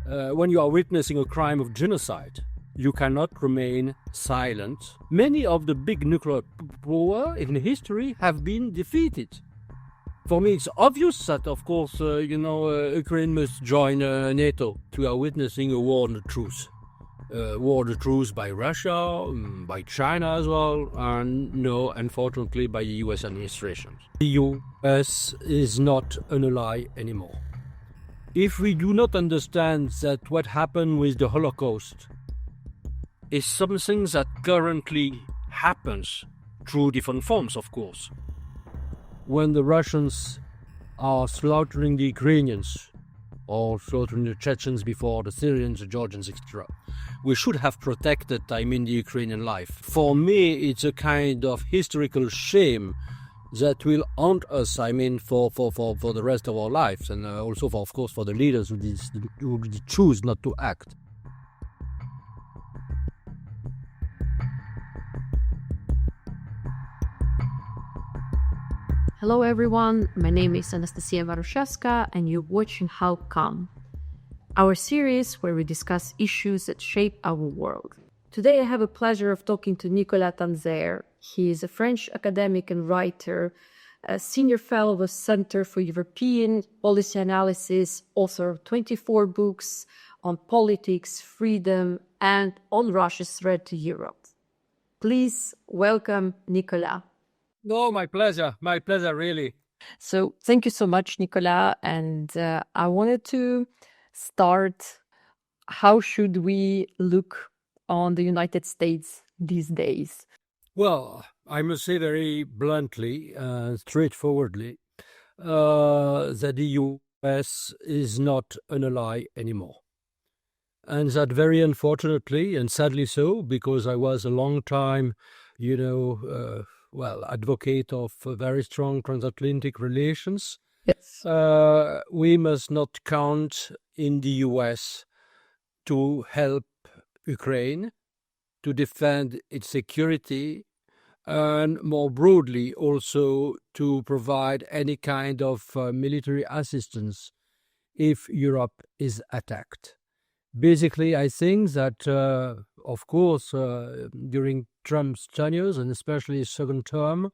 When you are witnessing a crime of genocide, you cannot remain silent. Many of the big nuclear powers in history have been defeated. For me, it's obvious that, of course, Ukraine must join NATO. We are witnessing a war on the truth. War on the truth by Russia, by China as well, and no, unfortunately, by the US administration. The US is not an ally anymore. If we do not understand that what happened with the Holocaust is something that currently happens through different forms, of course. When the Russians are slaughtering the Ukrainians or slaughtering the Chechens before the Syrians, the Georgians, etc., we should have protected, the Ukrainian life. For me, it's a kind of historical shame that will haunt us, for the rest of our lives, and also, of course, for the leaders who choose not to act. Hello everyone, my name is Anastasiia Marushevska and you're watching How Come, our series where we discuss issues that shape our world. Today I have a pleasure of talking to Nicolas Tenzer. He is a French academic and writer, a senior fellow of the Center for European Policy Analysis, author of 24 books on politics, freedom, and on Russia's threat to Europe. Please welcome Nicolas. No, my pleasure, really. So thank you so much, Nicolas. And I wanted to start, how should we look on the United States these days? Well, I must say very bluntly, straightforwardly, that the US is not an ally anymore. And that very unfortunately, and sadly so, because I was a long time, advocate of very strong transatlantic relations. Yes. We must not count in the US to help Ukraine, to defend its security, and more broadly also to provide any kind of military assistance if Europe is attacked. Basically, I think that, of course, during Trump's tenures, and especially his second term,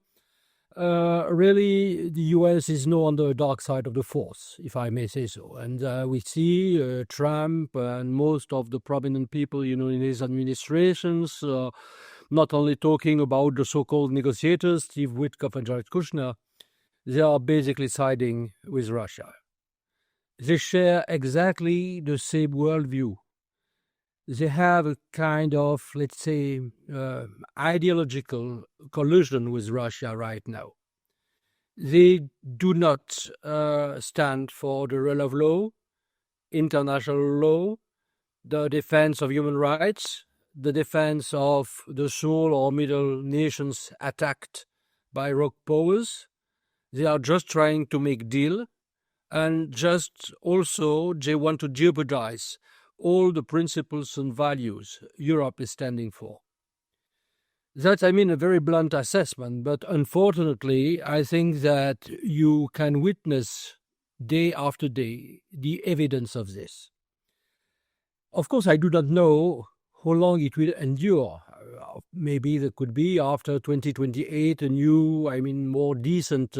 really the US is now on the dark side of the force, if I may say so. And we see Trump and most of the prominent people, in his administrations, not only talking about the so-called negotiators, Steve Witkoff and Jared Kushner, they are basically siding with Russia. They share exactly the same worldview. They have a kind of, let's say, ideological collusion with Russia right now. They do not stand for the rule of law, international law, the defense of human rights, the defense of the small or middle nations attacked by rogue powers. They are just trying to make deal. And just also, they want to jeopardize all the principles and values Europe is standing for. That's, a very blunt assessment, but unfortunately, I think that you can witness day after day the evidence of this. Of course, I do not know how long it will endure. Maybe there could be, after 2028, a new, more decent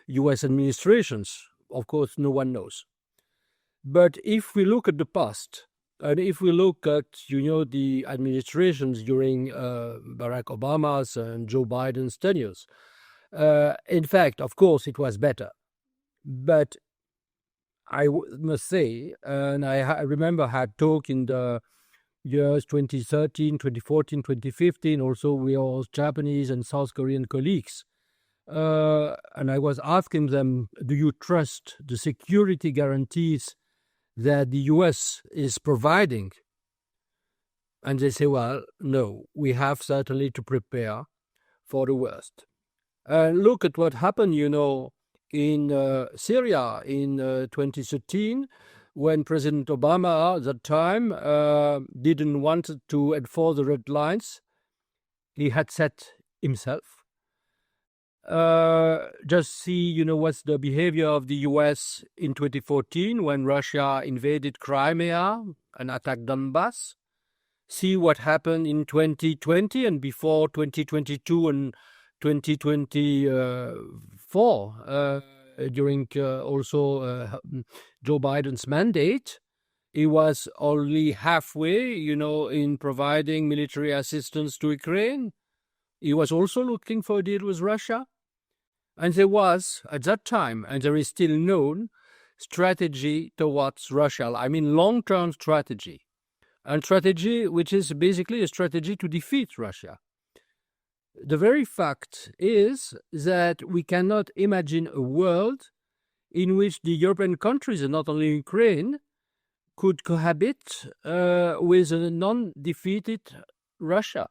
US administrations. Of course, no one knows. But if we look at the past, and if we look at, the administrations during Barack Obama's and Joe Biden's tenures, in fact, of course, it was better. But I must say, and I remember I had talked in the years 2013, 2014, 2015, also with our Japanese and South Korean colleagues. And I was asking them, do you trust the security guarantees that the US is providing? And they say, well, no, we have certainly to prepare for the worst. And look at what happened, in Syria in 2013, when President Obama at that time didn't want to enforce the red lines. He had set himself Just see, what's the behavior of the US in 2014 when Russia invaded Crimea and attacked Donbass. See what happened in 2020 and before 2022 and 2024 during also Joe Biden's mandate. He was only halfway, in providing military assistance to Ukraine. He was also looking for a deal with Russia. And there was, at that time, and there is still known, strategy towards Russia. I mean, long-term strategy. And strategy which is basically a strategy to defeat Russia. The very fact is that we cannot imagine a world in which the European countries, and not only Ukraine, could cohabit with a non-defeated Russia.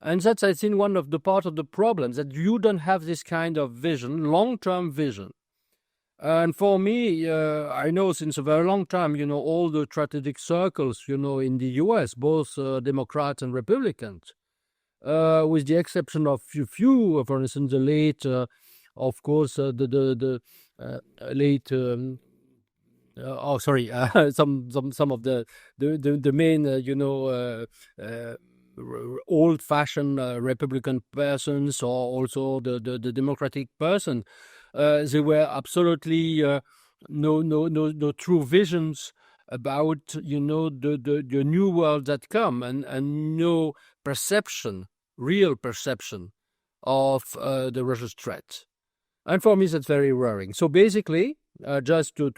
And that's, I think, one of the part of the problems, that you don't have this kind of vision, long-term vision. And for me, I know since a very long time, all the strategic circles, in the US, both Democrats and Republicans, with the exception of few, for instance, the late, of course, the late, some of the main, old-fashioned Republican persons, or also the Democratic person. There were absolutely no true visions about the new world that come, and no real perception of the Russian threat. And for me, that's very worrying. So basically, just to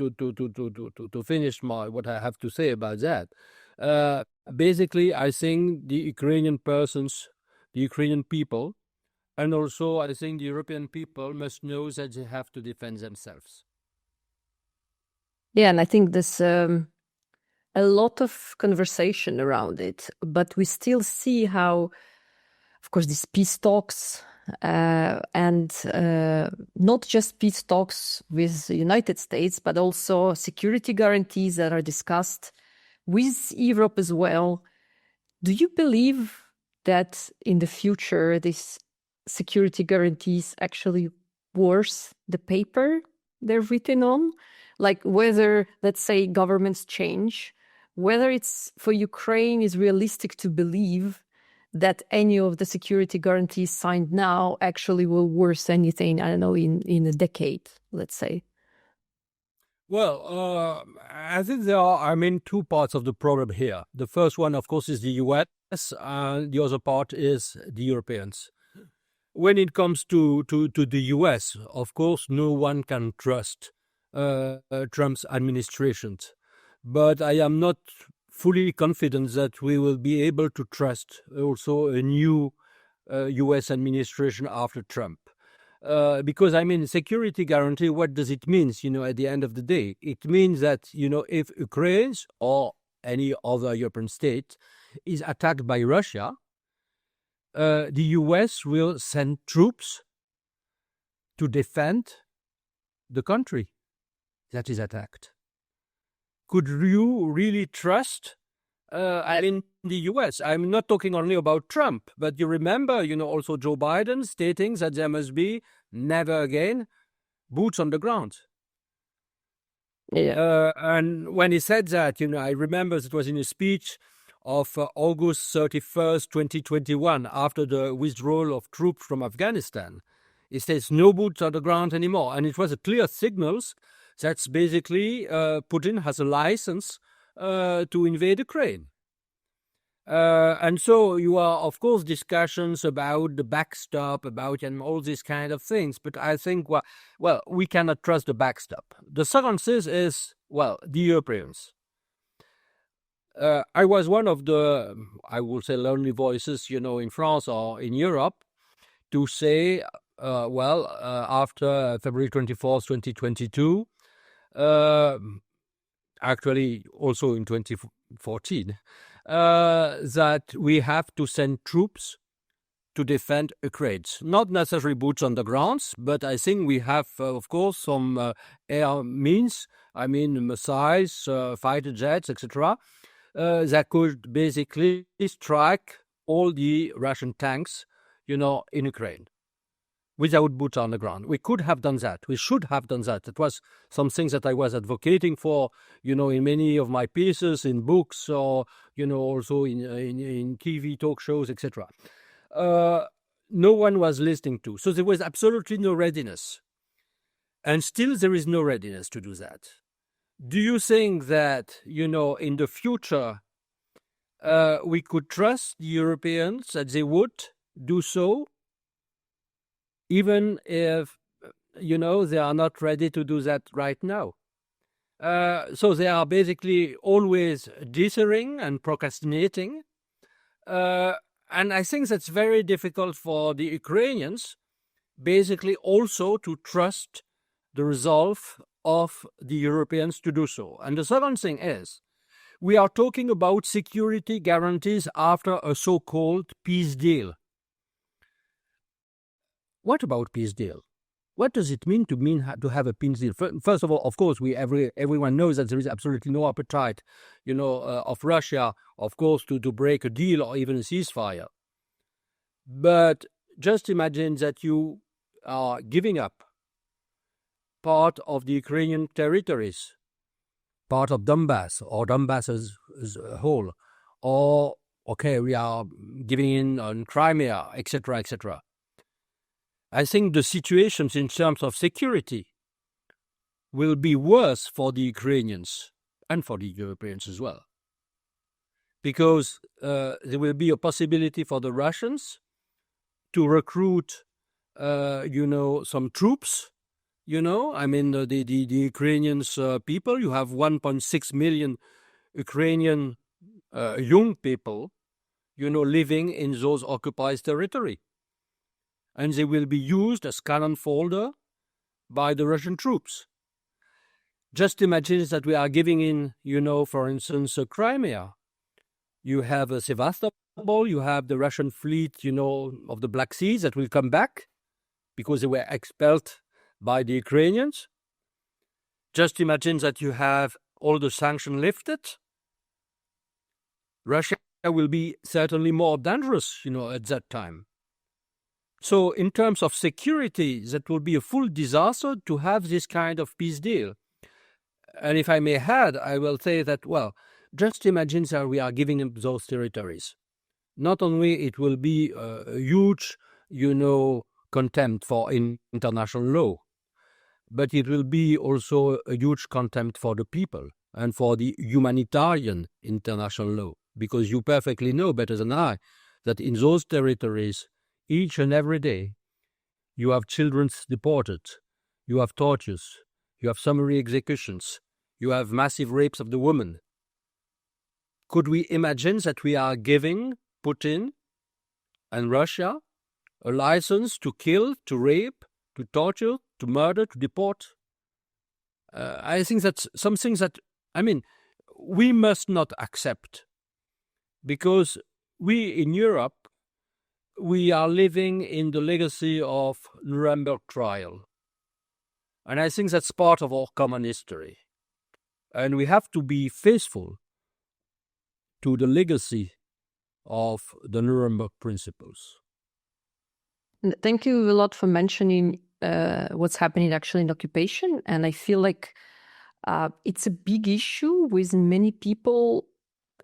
finish what I have to say about that, basically, I think the Ukrainian persons, the Ukrainian people, and also I think the European people must know that they have to defend themselves. Yeah, and I think there's a lot of conversation around it, but we still see how, of course, these peace talks and not just peace talks with the United States, but also security guarantees that are discussed with Europe as well. Do you believe that in the future, these security guarantees actually worse the paper they're written on? Like whether, let's say, governments change, whether it's for Ukraine is realistic to believe that any of the security guarantees signed now actually will worse anything, I don't know, in a decade, let's say? Well, I think there are, two parts of the problem here. The first one, of course, is the US, and the other part is the Europeans. When it comes to the US, of course, no one can trust Trump's administration. But I am not fully confident that we will be able to trust also a new US administration after Trump. Because, security guarantee, what does it mean, at the end of the day? It means that, if Ukraine or any other European state is attacked by Russia, the US will send troops to defend the country that is attacked. Could you really trust the US? I'm not talking only about Trump, but you remember, also Joe Biden stating that there must be never again boots on the ground. Yeah. And when he said that, I remember it was in a speech of August 31st, 2021, after the withdrawal of troops from Afghanistan. He says no boots on the ground anymore. And it was a clear signal that's basically Putin has a license to invade Ukraine. And so you are, of course, discussions about the backstop, about and all these kind of things. But I think, well, we cannot trust the backstop. The second is the Europeans. I was one of the, I will say, lonely voices, in France or in Europe, to say, after February 24th, 2022, actually also in 2014, that we have to send troops to defend Ukraine. Not necessarily boots on the ground, but I think we have, of course, some air means, missiles, fighter jets, etc., that could basically strike all the Russian tanks, in Ukraine. without boots on the ground. We could have done that. We should have done that. It was some things that I was advocating for, in many of my pieces, in books, or, also in TV talk shows, etc. No one was listening to. So there was absolutely no readiness. And still there is no readiness to do that. Do you think that, in the future, we could trust the Europeans that they would do so, even if, they are not ready to do that right now? So they are basically always deterring and procrastinating. And I think that's very difficult for the Ukrainians, basically also to trust the resolve of the Europeans to do so. And the second thing is, we are talking about security guarantees after a so-called peace deal. What about peace deal? What does it mean to have a peace deal? First of all, of course, everyone knows that there is absolutely no appetite, of Russia, of course, to break a deal or even a ceasefire. But just imagine that you are giving up part of the Ukrainian territories, part of Donbass, or Donbass as a whole, or, okay, we are giving in on Crimea, etc., etc. I think the situations in terms of security will be worse for the Ukrainians and for the Europeans as well. Because there will be a possibility for the Russians to recruit, some troops. The Ukrainians people, you have 1.6 million Ukrainian young people, living in those occupied territory. And they will be used as cannon fodder by the Russian troops. Just imagine that we are giving in, for instance, Crimea. You have Sevastopol, you have the Russian fleet, of the Black Sea that will come back because they were expelled by the Ukrainians. Just imagine that you have all the sanctions lifted. Russia will be certainly more dangerous, at that time. So in terms of security, that will be a full disaster to have this kind of peace deal. And if I may add, I will say that, just imagine that we are giving them those territories. Not only it will be a huge, contempt for international law, but it will be also a huge contempt for the people and for the humanitarian international law. Because you perfectly know better than I that in those territories, each and every day, you have children deported, you have tortures, you have summary executions, you have massive rapes of the women. Could we imagine that we are giving Putin and Russia a license to kill, to rape, to torture, to murder, to deport? I think that's something that, we must not accept. Because we in Europe, we are living in the legacy of Nuremberg trial. And I think that's part of our common history. And we have to be faithful to the legacy of the Nuremberg principles. Thank you a lot for mentioning what's happening actually in occupation. And I feel like it's a big issue with many people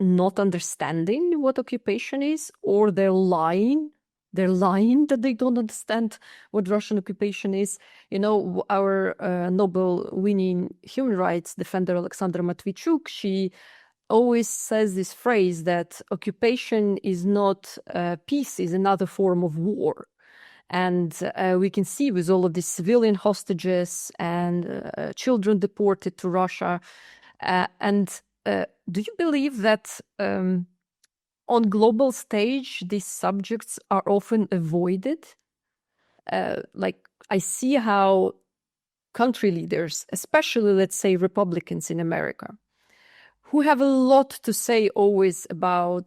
not understanding what occupation is, or they're lying. They're lying that they don't understand what Russian occupation is. Our Nobel-winning human rights defender, Alexandra Matvichuk, she always says this phrase that occupation is not peace, is another form of war. And we can see with all of these civilian hostages and children deported to Russia. Do you believe that on global stage, these subjects are often avoided? I see how country leaders, especially, let's say, Republicans in America, who have a lot to say always about,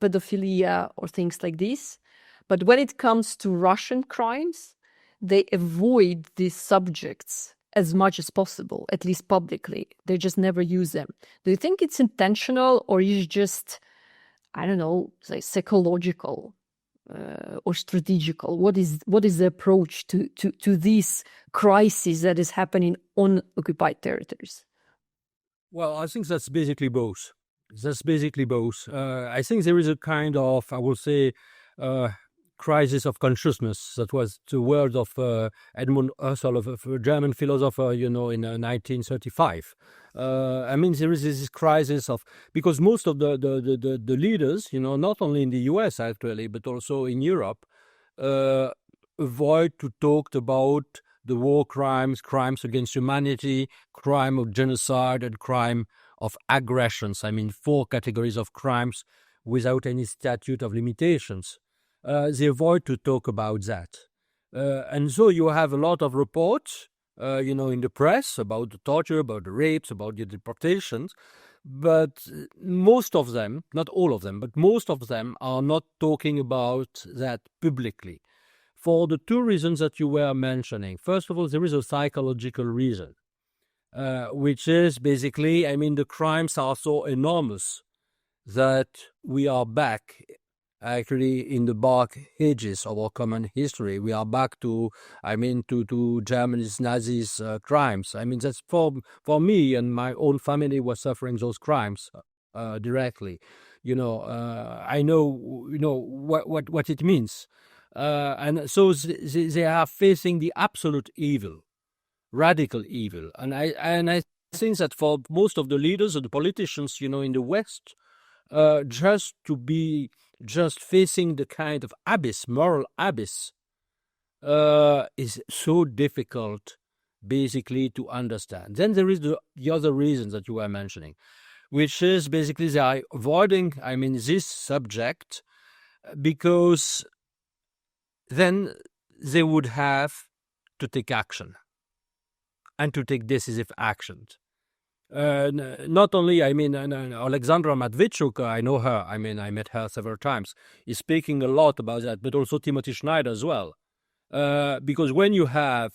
pedophilia or things like this. But when it comes to Russian crimes, they avoid these subjects as much as possible, at least publicly. They just never use them. Do you think it's intentional, or is it just, psychological or strategical? What is the approach to this crisis that is happening on occupied territories? Well, I think that's basically both. I think there is a kind of, I would say, crisis of consciousness. That was the word of Edmund Husserl, of a German philosopher, in 1935. I mean, there is this crisis of, because most of the leaders, not only in the US actually, but also in Europe, avoid to talk about the war crimes against humanity, crime of genocide, and crime of aggressions. I mean, 4 categories of crimes without any statute of limitations. They avoid to talk about that. And so you have a lot of reports, in the press about the torture, about the rapes, about the deportations. But most of them, not all of them, but most of them are not talking about that publicly. For the 2 reasons that you were mentioning. First of all, there is a psychological reason, which is basically, I mean, the crimes are so enormous that we are back actually in the dark ages of our common history. We are back to Germany's Nazis' crimes. I mean, that's for me, and my own family was suffering those crimes directly. I know, what it means. And so they are facing the absolute evil, radical evil. And I think that for most of the leaders and the politicians, in the West, just facing the kind of abyss, moral abyss, is so difficult, basically, to understand. Then there is the other reason that you were mentioning, which is basically they are avoiding, this subject, because then they would have to take action, and to take decisive action. Not only, Alexandra Matvichuk, I know her, I met her several times, is speaking a lot about that, but also Timothy Schneider as well. Because when you are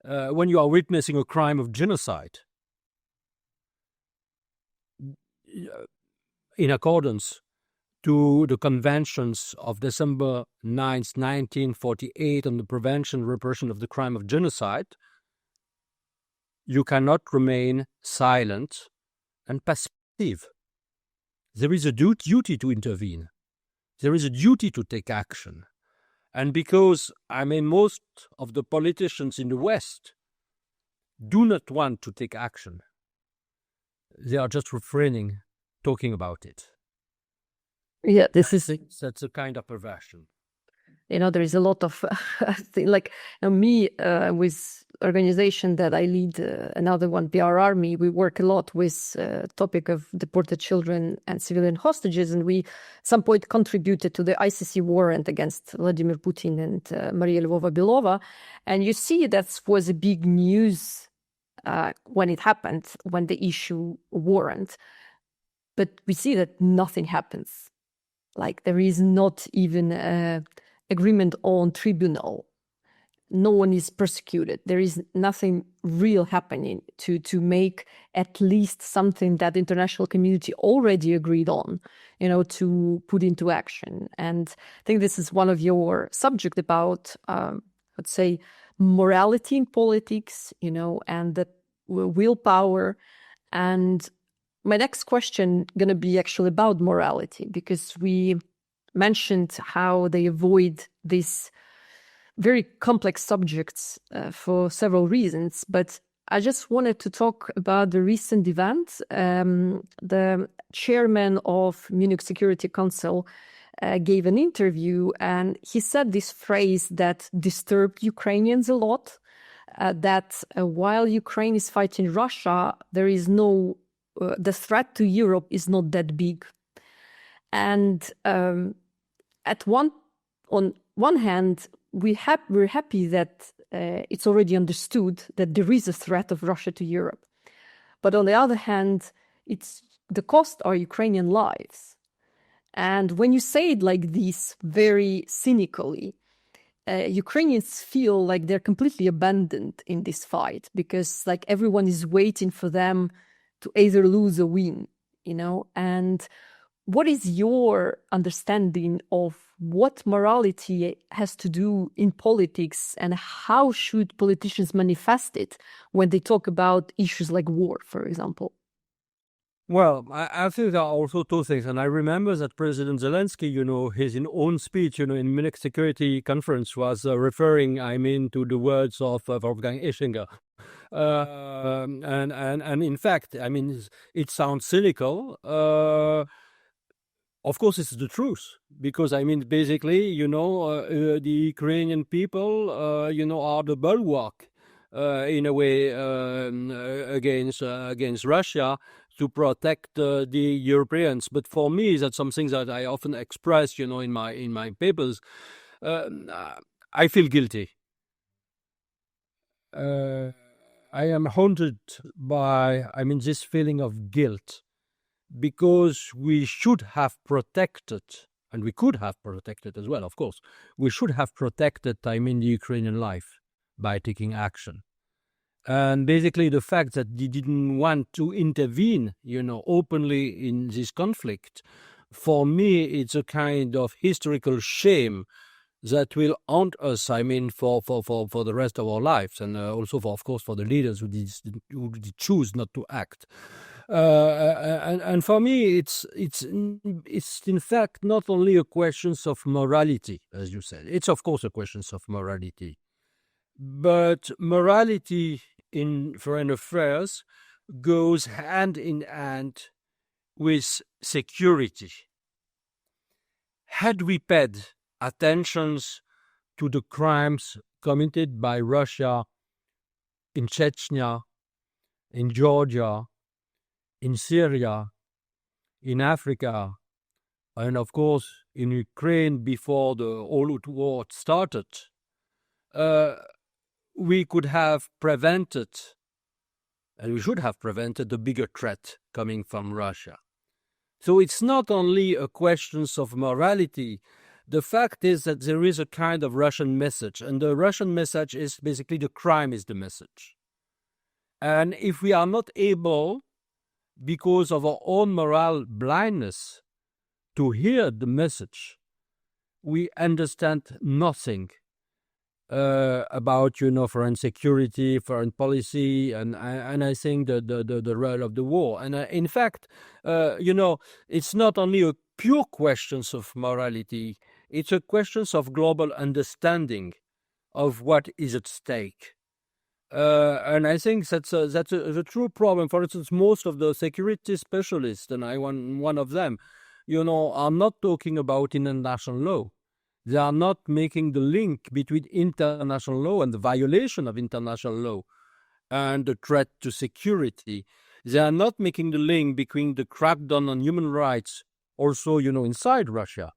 witnessing a crime of genocide, in accordance to the conventions of December 9th, 1948 on the prevention and repression of the crime of genocide, you cannot remain silent and passive. There is a duty to intervene. There is a duty to take action. And because, most of the politicians in the West do not want to take action, they are just refraining, talking about it. Yeah, that's a kind of perversion. There is a lot of me with organization that I lead, another one, PR Army. We work a lot with topic of deported children and civilian hostages, and we at some point contributed to the ICC warrant against Vladimir Putin and Maria Lvova-Belova. And you see that was a big news when it happened, when they issue a warrant. But we see that nothing happens. Like, there is not even an agreement on tribunal. No one is persecuted. There is nothing real happening to make at least something that the international community already agreed on, to put into action. And I think this is one of your subject about, let's say, morality in politics, and the willpower. And my next question going to be actually about morality, because we mentioned how they avoid these very complex subjects for several reasons. But I just wanted to talk about the recent event. The chairman of Munich Security Council gave an interview, and he said this phrase that disturbed Ukrainians a lot, that while Ukraine is fighting Russia, there is no the threat to Europe is not that big. And on one hand, we're happy that it's already understood that there is a threat of Russia to Europe. But on the other hand, the cost are Ukrainian lives. And when you say it like this, very cynically, Ukrainians feel like they're completely abandoned in this fight, because everyone is waiting for them to either lose or win, And what is your understanding of what morality has to do in politics and how should politicians manifest it when they talk about issues like war, for example? Well, I think there are also two things. And I remember that President Zelensky, his own speech, in Munich Security Conference was referring, to the words of Wolfgang Ischinger. And in fact, it sounds cynical. Of course, it's the truth, because basically, the Ukrainian people, are the bulwark, in a way, against Russia to protect the Europeans. But for me, that's something that I often express, in my papers. I feel guilty. I am haunted by, this feeling of guilt, because we should have protected, and we could have protected as well, of course, we should have protected, the Ukrainian life by taking action. And basically the fact that they didn't want to intervene, openly in this conflict, for me, it's a kind of historical shame that will haunt us, for the rest of our lives, and also, of course, for the leaders who did choose not to act. And for me, it's in fact not only a question of morality, as you said. It's of course a question of morality, but morality in foreign affairs goes hand in hand with security. Had we paid attentions to the crimes committed by Russia in Chechnya, in Georgia, in Syria, in Africa, and of course in Ukraine before the all-out war started, we could have prevented, and we should have prevented, the bigger threat coming from Russia. So it's not only a question of morality. The fact is that there is a kind of Russian message, and the Russian message is basically the crime is the message. And if we are not able, because of our own moral blindness, to hear the message, we understand nothing about, foreign security, foreign policy, and I think the role of the war. And in fact, it's not only a pure question of morality, it's a question of global understanding of what is at stake. And I think that's a true problem. For instance, most of the security specialists, and I'm one of them, are not talking about international law. They are not making the link between international law and the violation of international law and the threat to security. They are not making the link between the crackdown on human rights, also, inside Russia,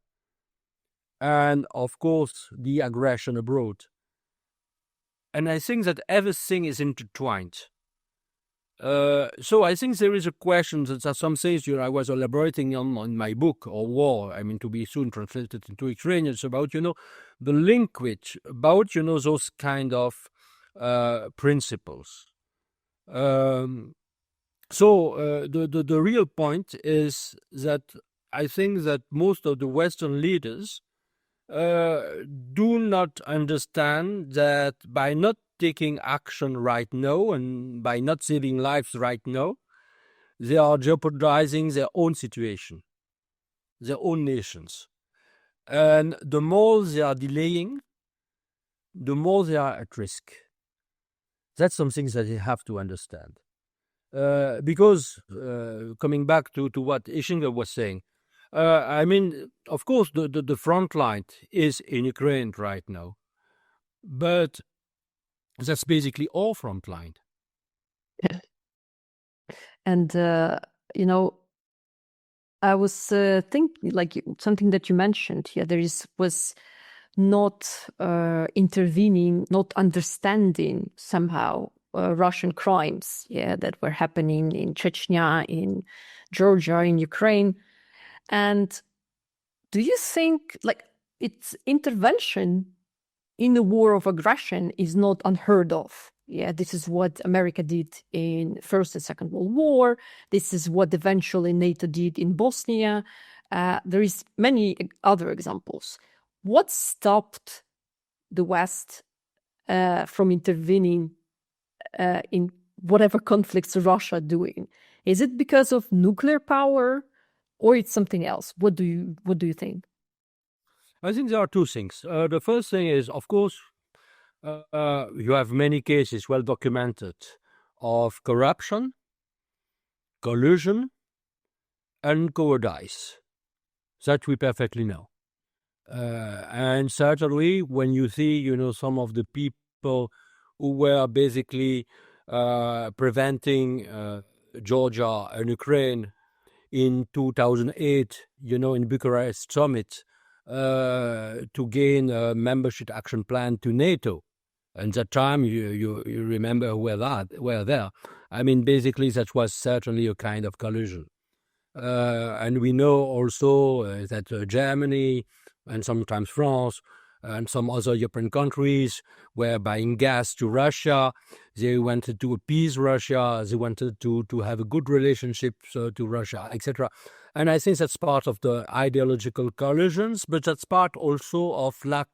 and, of course, the aggression abroad. And I think that everything is intertwined. So I think there is a question that are some things I was elaborating on my book, or War, to be soon translated into Ukrainian. It's about, the linkage, about, those kind of principles. So the real point is that I think that most of the Western leaders do not understand that by not taking action right now and by not saving lives right now, they are jeopardizing their own situation, their own nations. And the more they are delaying, the more they are at risk. That's something that they have to understand. Because, coming back to what Ischinger was saying, of course, the front line is in Ukraine right now, but that's basically all front line. And, I was thinking, like something that you mentioned here, was not intervening, not understanding somehow Russian crimes, that were happening in Chechnya, in Georgia, in Ukraine. And do you think, its intervention in the war of aggression is not unheard of? Yeah, this is what America did in First and Second World War. This is what eventually NATO did in Bosnia. There is many other examples. What stopped the West from intervening in whatever conflicts Russia doing? Is it because of nuclear power, or it's something else? What do you think? I think there are two things. The first thing is, of course, you have many cases well documented of corruption, collusion, and cowardice. That we perfectly know. And certainly when you see, some of the people who were basically preventing Georgia and Ukraine in 2008, in Bucharest summit, to gain a membership action plan to NATO. And that time, you remember who were there. I mean, basically, that was certainly a kind of collusion. And we know also that Germany and sometimes France and some other European countries were buying gas to Russia. They wanted to appease Russia. They wanted to have a good relationship to Russia, etc. And I think that's part of the ideological collisions, but that's part also of lack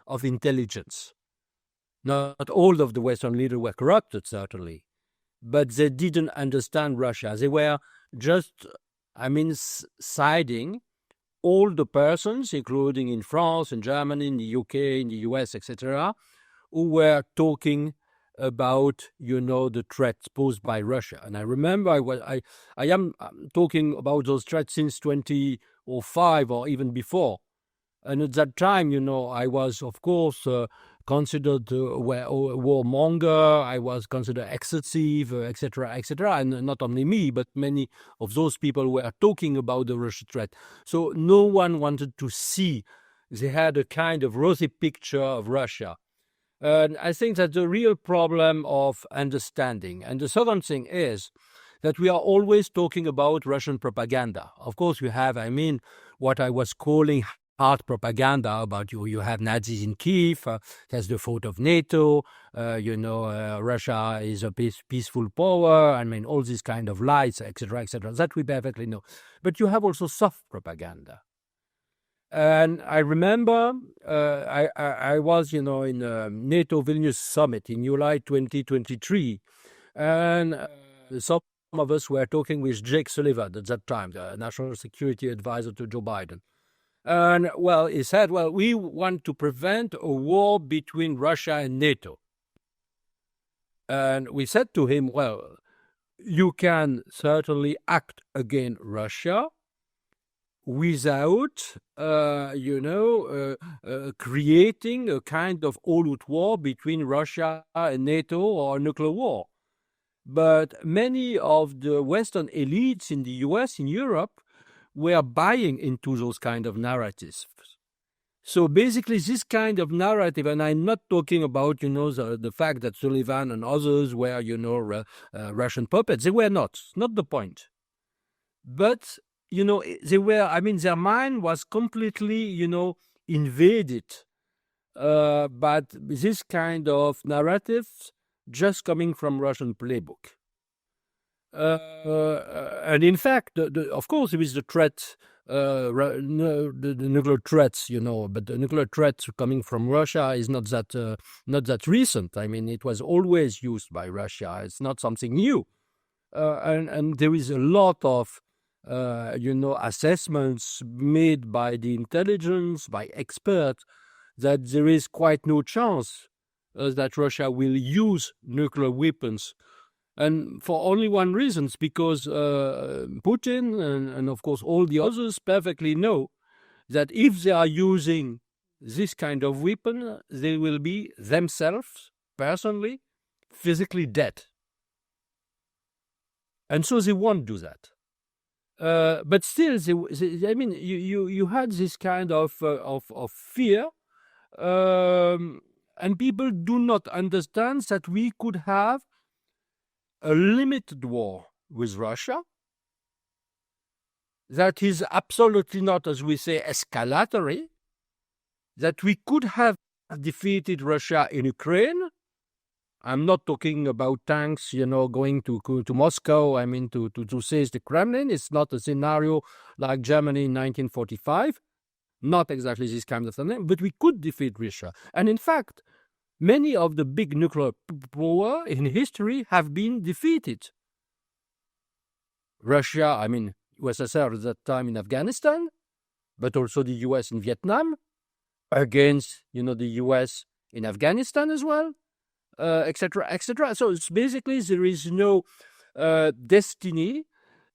of intelligence. Not all of the Western leaders were corrupted, certainly, but they didn't understand Russia. They were just, siding all the persons, including in France, in Germany, in the UK, in the US, etc., who were talking about, the threats posed by Russia. And I remember I am talking about those threats since 2005 or even before. And at that time, I was, of course, considered a warmonger. I was considered excessive, etc., etc. And not only me, but many of those people were talking about the Russian threat. So no one wanted to see. They had a kind of rosy picture of Russia. And I think that's the real problem of understanding. And the second thing is that we are always talking about Russian propaganda. Of course, we have, what I was calling hard propaganda about you have Nazis in Kiev, there's the fault of NATO, Russia is a peaceful power, all these kind of lies, etc., etc. That we perfectly know. But you have also soft propaganda. And I remember I was, in a NATO Vilnius summit in July 2023, and some of us were talking with Jake Sullivan at that time, the national security advisor to Joe Biden. And, he said, we want to prevent a war between Russia and NATO. And we said to him, you can certainly act against Russia without, creating a kind of all-out war between Russia and NATO or a nuclear war. But many of the Western elites in the US, in Europe, were buying into those kind of narratives. So basically this kind of narrative, and I'm not talking about, the fact that Sullivan and others were, Russian puppets. They were not the point. But, they were, their mind was completely, invaded by this kind of narrative just coming from Russian playbook. And in fact, of course, there is the threat, the nuclear threats, but the nuclear threat coming from Russia is not that recent. It was always used by Russia. It's not something new. And there is a lot of, assessments made by the intelligence, by experts, that there is quite no chance that Russia will use nuclear weapons. And for only one reason, because Putin and of course all the others perfectly know that if they are using this kind of weapon, they will be themselves, personally, physically dead. And so they won't do that. But still, you had this kind of fear, and people do not understand that we could have a limited war with Russia that is absolutely not, as we say, escalatory, that we could have defeated Russia in Ukraine. I'm not talking about tanks, going to Moscow, to seize the Kremlin. It's not a scenario like Germany in 1945. not exactly this kind of thing, but we could defeat Russia. And in fact, many of the big nuclear power in history have been defeated. Russia, USSR at that time in Afghanistan, but also the US in Vietnam, against, the US in Afghanistan as well, etc., etc. So it's basically there is no destiny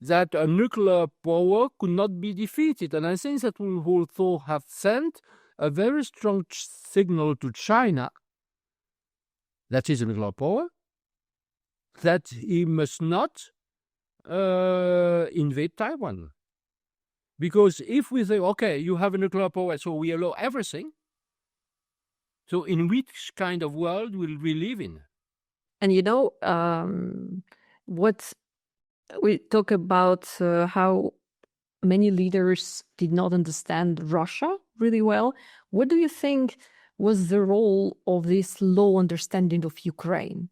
that a nuclear power could not be defeated. And I think that we also have sent a very strong signal to China, that is a nuclear power, that he must not invade Taiwan. Because if we say, okay, you have a nuclear power, so we allow everything, so in which kind of world will we live in? And what we talk about how many leaders did not understand Russia really well. What do you think was the role of this low understanding of Ukraine?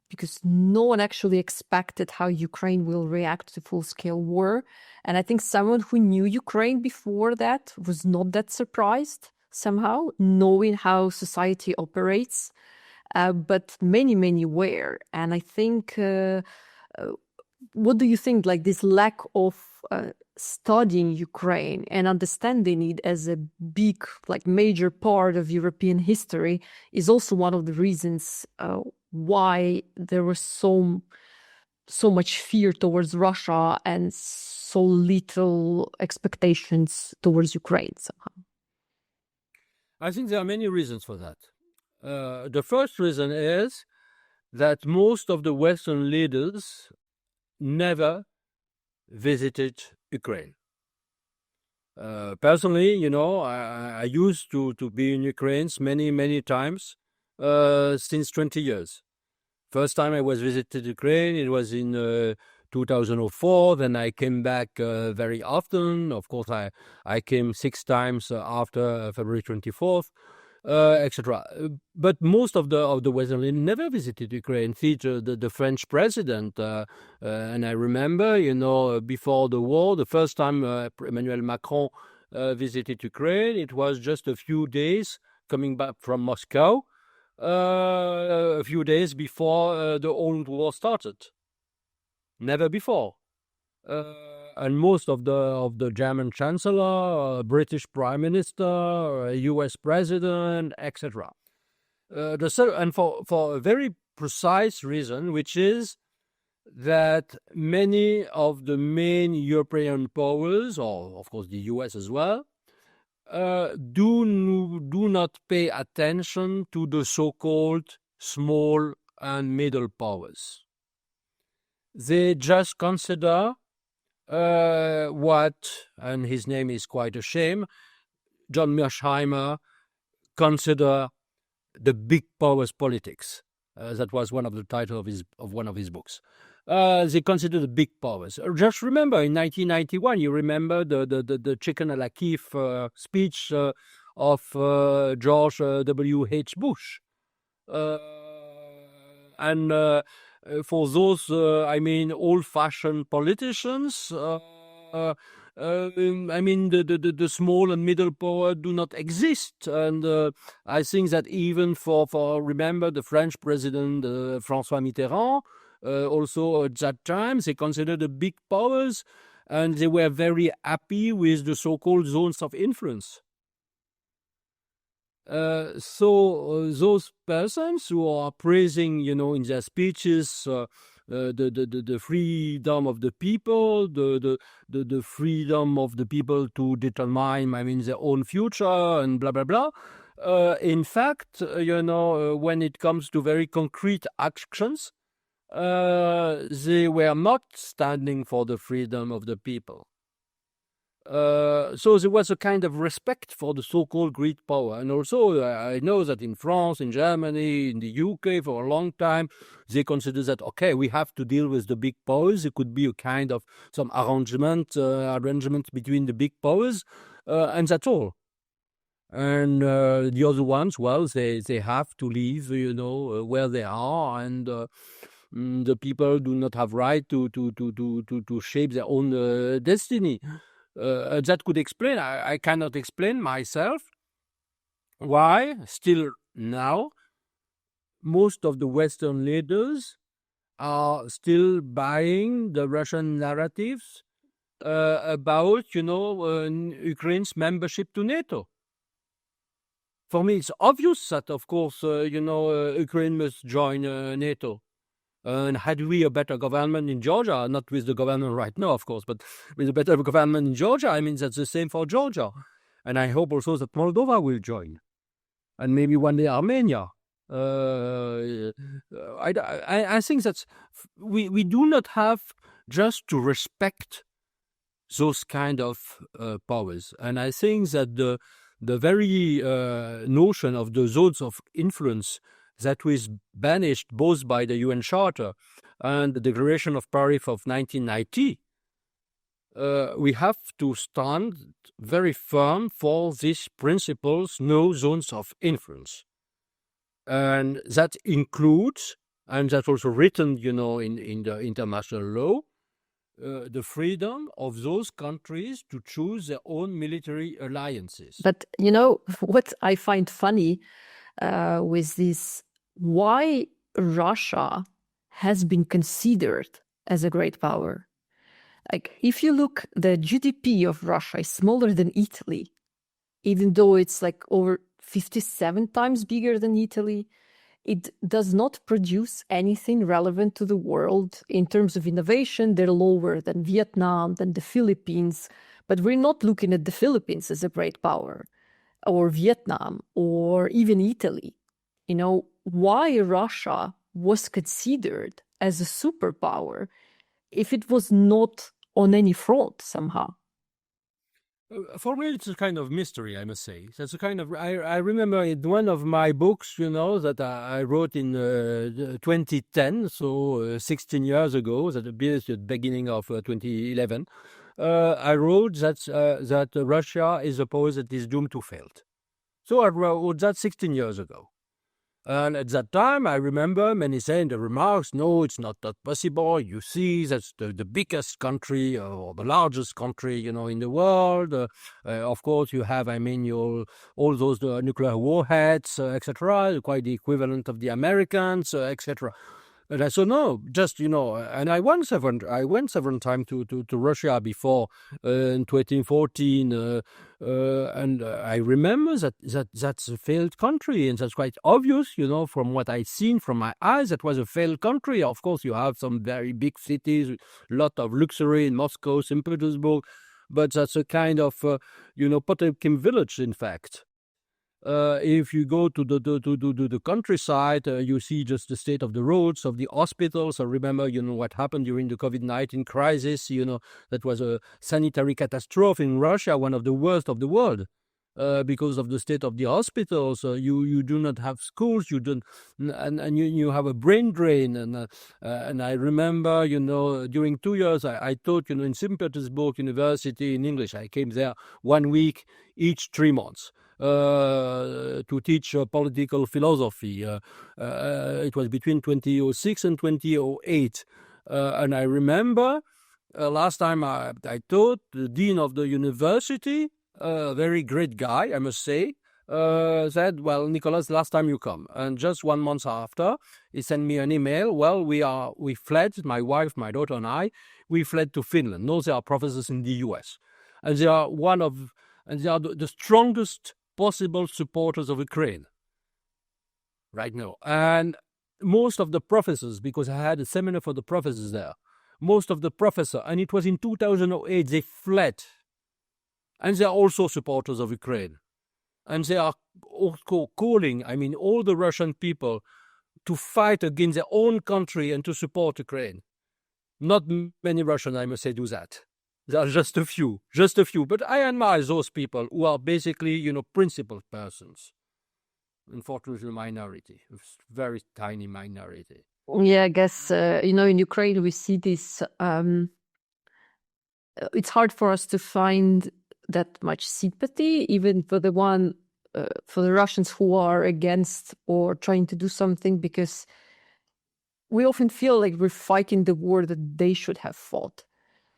Because no one actually expected how Ukraine will react to full-scale war. And I think someone who knew Ukraine before that was not that surprised somehow, knowing how society operates. But many were. And I think, what do you think, like this lack of studying Ukraine and understanding it as a big, like major part of European history is also one of the reasons why there was so much fear towards Russia and so little expectations towards Ukraine somehow? I think there are many reasons for that. The first reason is that most of the Western leaders never visited Ukraine. Personally, I used to be in Ukraine many times since 20 years. First time I was visited Ukraine, it was in 2004. Then I came back very often. Of course, I came 6 times after February 24th. Etc. But most of the Western leaders never visited Ukraine. The French president, and I remember, before the war, the first time Emmanuel Macron visited Ukraine, it was just a few days coming back from Moscow, a few days before the old war started. Never before. And most of the German Chancellor, British Prime Minister, U.S. President, etc. And for a very precise reason, which is that many of the main European powers, or of course the U.S. as well, do not pay attention to the so-called small and middle powers. They just consider what, and his name is quite a shame, John Mearsheimer, consider the big powers politics. That was one of the titles of one of his books. They consider the big powers. Just remember, in 1991, you remember the chicken a la Kiev speech of George W.H. Bush. And for those, old-fashioned politicians, the small and middle power do not exist. And I think that even for remember the French president, François Mitterrand, also at that time, they considered the big powers, and they were very happy with the so-called zones of influence. So those persons who are praising, in their speeches, the freedom of the people, the freedom of the people to determine, their own future and blah blah blah. In fact, when it comes to very concrete actions, they were not standing for the freedom of the people. So there was a kind of respect for the so-called great power. And also, I know that in France, in Germany, in the UK, for a long time, they consider that, okay, we have to deal with the big powers. It could be a kind of some arrangement between the big powers, and that's all. And the other ones, well, they have to leave, where they are, and the people do not have right to shape their own destiny. that could explain. I cannot explain myself why still now most of the Western leaders are still buying the Russian narratives about, Ukraine's membership to NATO. For me, it's obvious that, of course, Ukraine must join NATO. And had we a better government in Georgia, not with the government right now, of course, but with a better government in Georgia, I mean, that's the same for Georgia. And I hope also that Moldova will join. And maybe one day Armenia. I think that we do not have just to respect those kind of powers. And I think that the very notion of the zones of influence that was banished both by the UN Charter and the Declaration of Paris of 1990, we have to stand very firm for these principles, no zones of influence. And that includes, and that's also written, in the international law, the freedom of those countries to choose their own military alliances. But, what I find funny with this, why Russia has been considered as a great power. Like, if you look, the GDP of Russia is smaller than Italy, even though it's like over 57 times bigger than Italy. It does not produce anything relevant to the world. In terms of innovation, they're lower than Vietnam, than the Philippines. But we're not looking at the Philippines as a great power, or Vietnam, or even Italy. Why Russia was considered as a superpower if it was not on any front somehow? For me, it's a kind of mystery, I must say. That's a kind of. I remember in one of my books, that I wrote in 2010, so 16 years ago, at the beginning of 2011. I wrote that Russia is a power that is doomed to fail. So I wrote that 16 years ago. And at that time, I remember many saying the remarks, no, it's not that possible. You see, that's the biggest country or the largest country, in the world. Of course, you have, all those nuclear warheads, etc., quite the equivalent of the Americans, etc. And I said, no, just, and I went several times to Russia before in 2014. And I remember that's a failed country. And that's quite obvious, from what I've seen from my eyes, that was a failed country. Of course, you have some very big cities, a lot of luxury in Moscow, St. Petersburg. But that's a kind of, Potemkin village, in fact. If you go to the countryside, you see just the state of the roads, of the hospitals. I remember, what happened during the COVID-19 crisis. That was a sanitary catastrophe in Russia, one of the worst of the world, because of the state of the hospitals. You do not have schools. You don't, and you have a brain drain. And I remember, during 2 years, I taught, in St. Petersburg University in English. I came there 1 week each 3 months. To teach political philosophy. It was between 2006 and 2008. And I remember last time I taught, the dean of the university, a very great guy, I must say, said, well, Nicolas, last time you come. And just 1 month after, he sent me an email. Well, we fled, my wife, my daughter and I, we fled to Finland. No, they are professors in the US. And they are the strongest possible supporters of Ukraine right now. And most of the professors, because I had a seminar for the professors there, most of the professors, and it was in 2008, they fled. And they are also supporters of Ukraine. And they are also calling, all the Russian people to fight against their own country and to support Ukraine. Not many Russians, I must say, do that. There are just a few. But I admire those people who are basically, principled persons. Unfortunately, a minority, a very tiny minority. Yeah, I guess, in Ukraine, we see this. It's hard for us to find that much sympathy, even for the Russians who are against or trying to do something, because we often feel like we're fighting the war that they should have fought.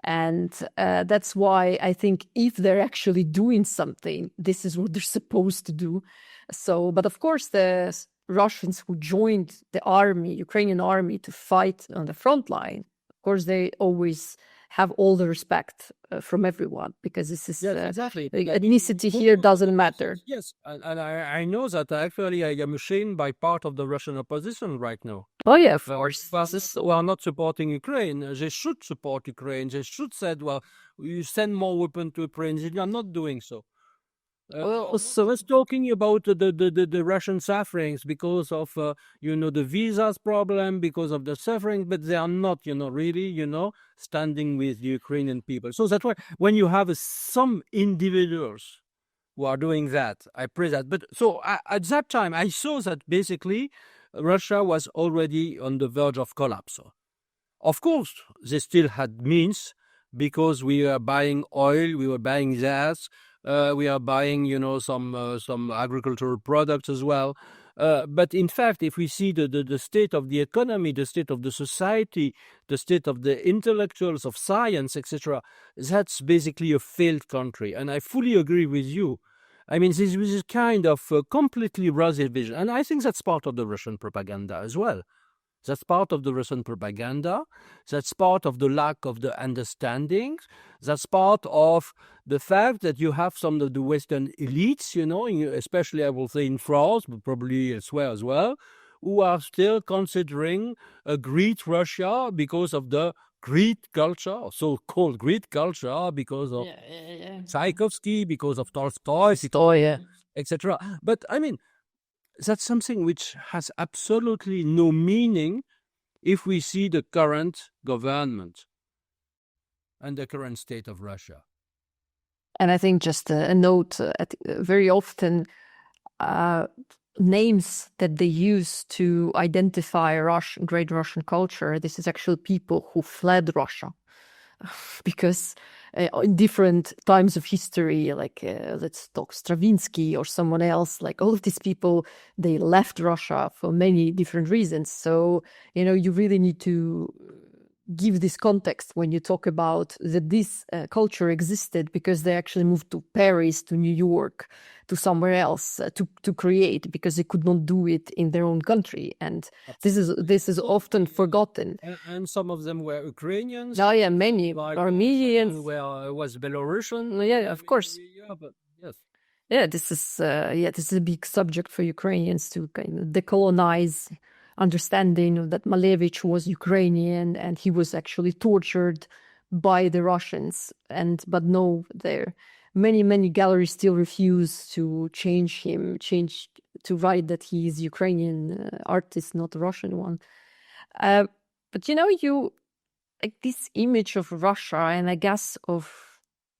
And that's why I think if they're actually doing something, this is what they're supposed to do. So, but of course, the Russians who joined the army, Ukrainian army, to fight on the front line, of course, they always have all the respect from everyone, because this is exactly. ethnicity here doesn't matter. Yes, and I know that actually I am ashamed by part of the Russian opposition right now. Oh yeah, of course. We are not supporting Ukraine. They should support Ukraine. They should say, well, you send more weapons to Ukraine. They are not doing so. So let's talking about the Russian sufferings because of the visas problem, because of the suffering, but they are not really standing with the Ukrainian people. So that's why when you have some individuals who are doing that, I pray that. But so at that time I saw that basically Russia was already on the verge of collapse. Of course, they still had means because we were buying oil, we were buying gas. We are buying, some agricultural products as well. But in fact, if we see the state of the economy, the state of the society, the state of the intellectuals of science, etc., that's basically a failed country. And I fully agree with you. I mean, this is kind of completely rosy vision. And I think that's part of the Russian propaganda as well. That's part of the Russian propaganda. That's part of the lack of the understanding. That's part of the fact that you have some of the Western elites, especially I will say in France, but probably elsewhere as well, who are still considering a great Russia because of the Greek culture, so-called Greek culture, because of Tchaikovsky, because of Tolstoy, etc. But I mean, that's something which has absolutely no meaning if we see the current government and the current state of Russia. And I think just a note, very often names that they use to identify great Russian culture, this is actually people who fled Russia. Because in different times of history, like let's talk Stravinsky or someone else, like all of these people, they left Russia for many different reasons. So, you really need to give this context when you talk about that this culture existed because they actually moved to Paris, to New York, to somewhere else to create, because they could not do it in their own country. And this is often forgotten. And some of them were Ukrainians. Oh yeah, many Armenians. Was Belarusian. Yeah, of course. Yeah, but yes. Yeah, this is a big subject for Ukrainians to kind of decolonize understanding that Malevich was Ukrainian and he was actually tortured by the Russians. But no, there many galleries still refuse to change to write that he is Ukrainian artist, not a Russian one. But you like this image of Russia, and I guess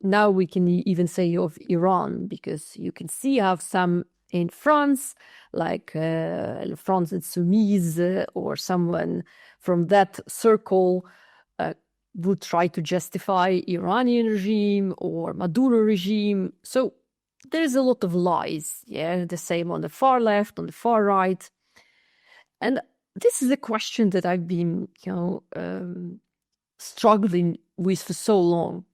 now we can even say of Iran, because you can see how some in France, like France Insoumise or someone from that circle would try to justify Iranian regime or Maduro regime. So there's a lot of lies, the same on the far left, on the far right. And this is a question that I've been, struggling with for so long.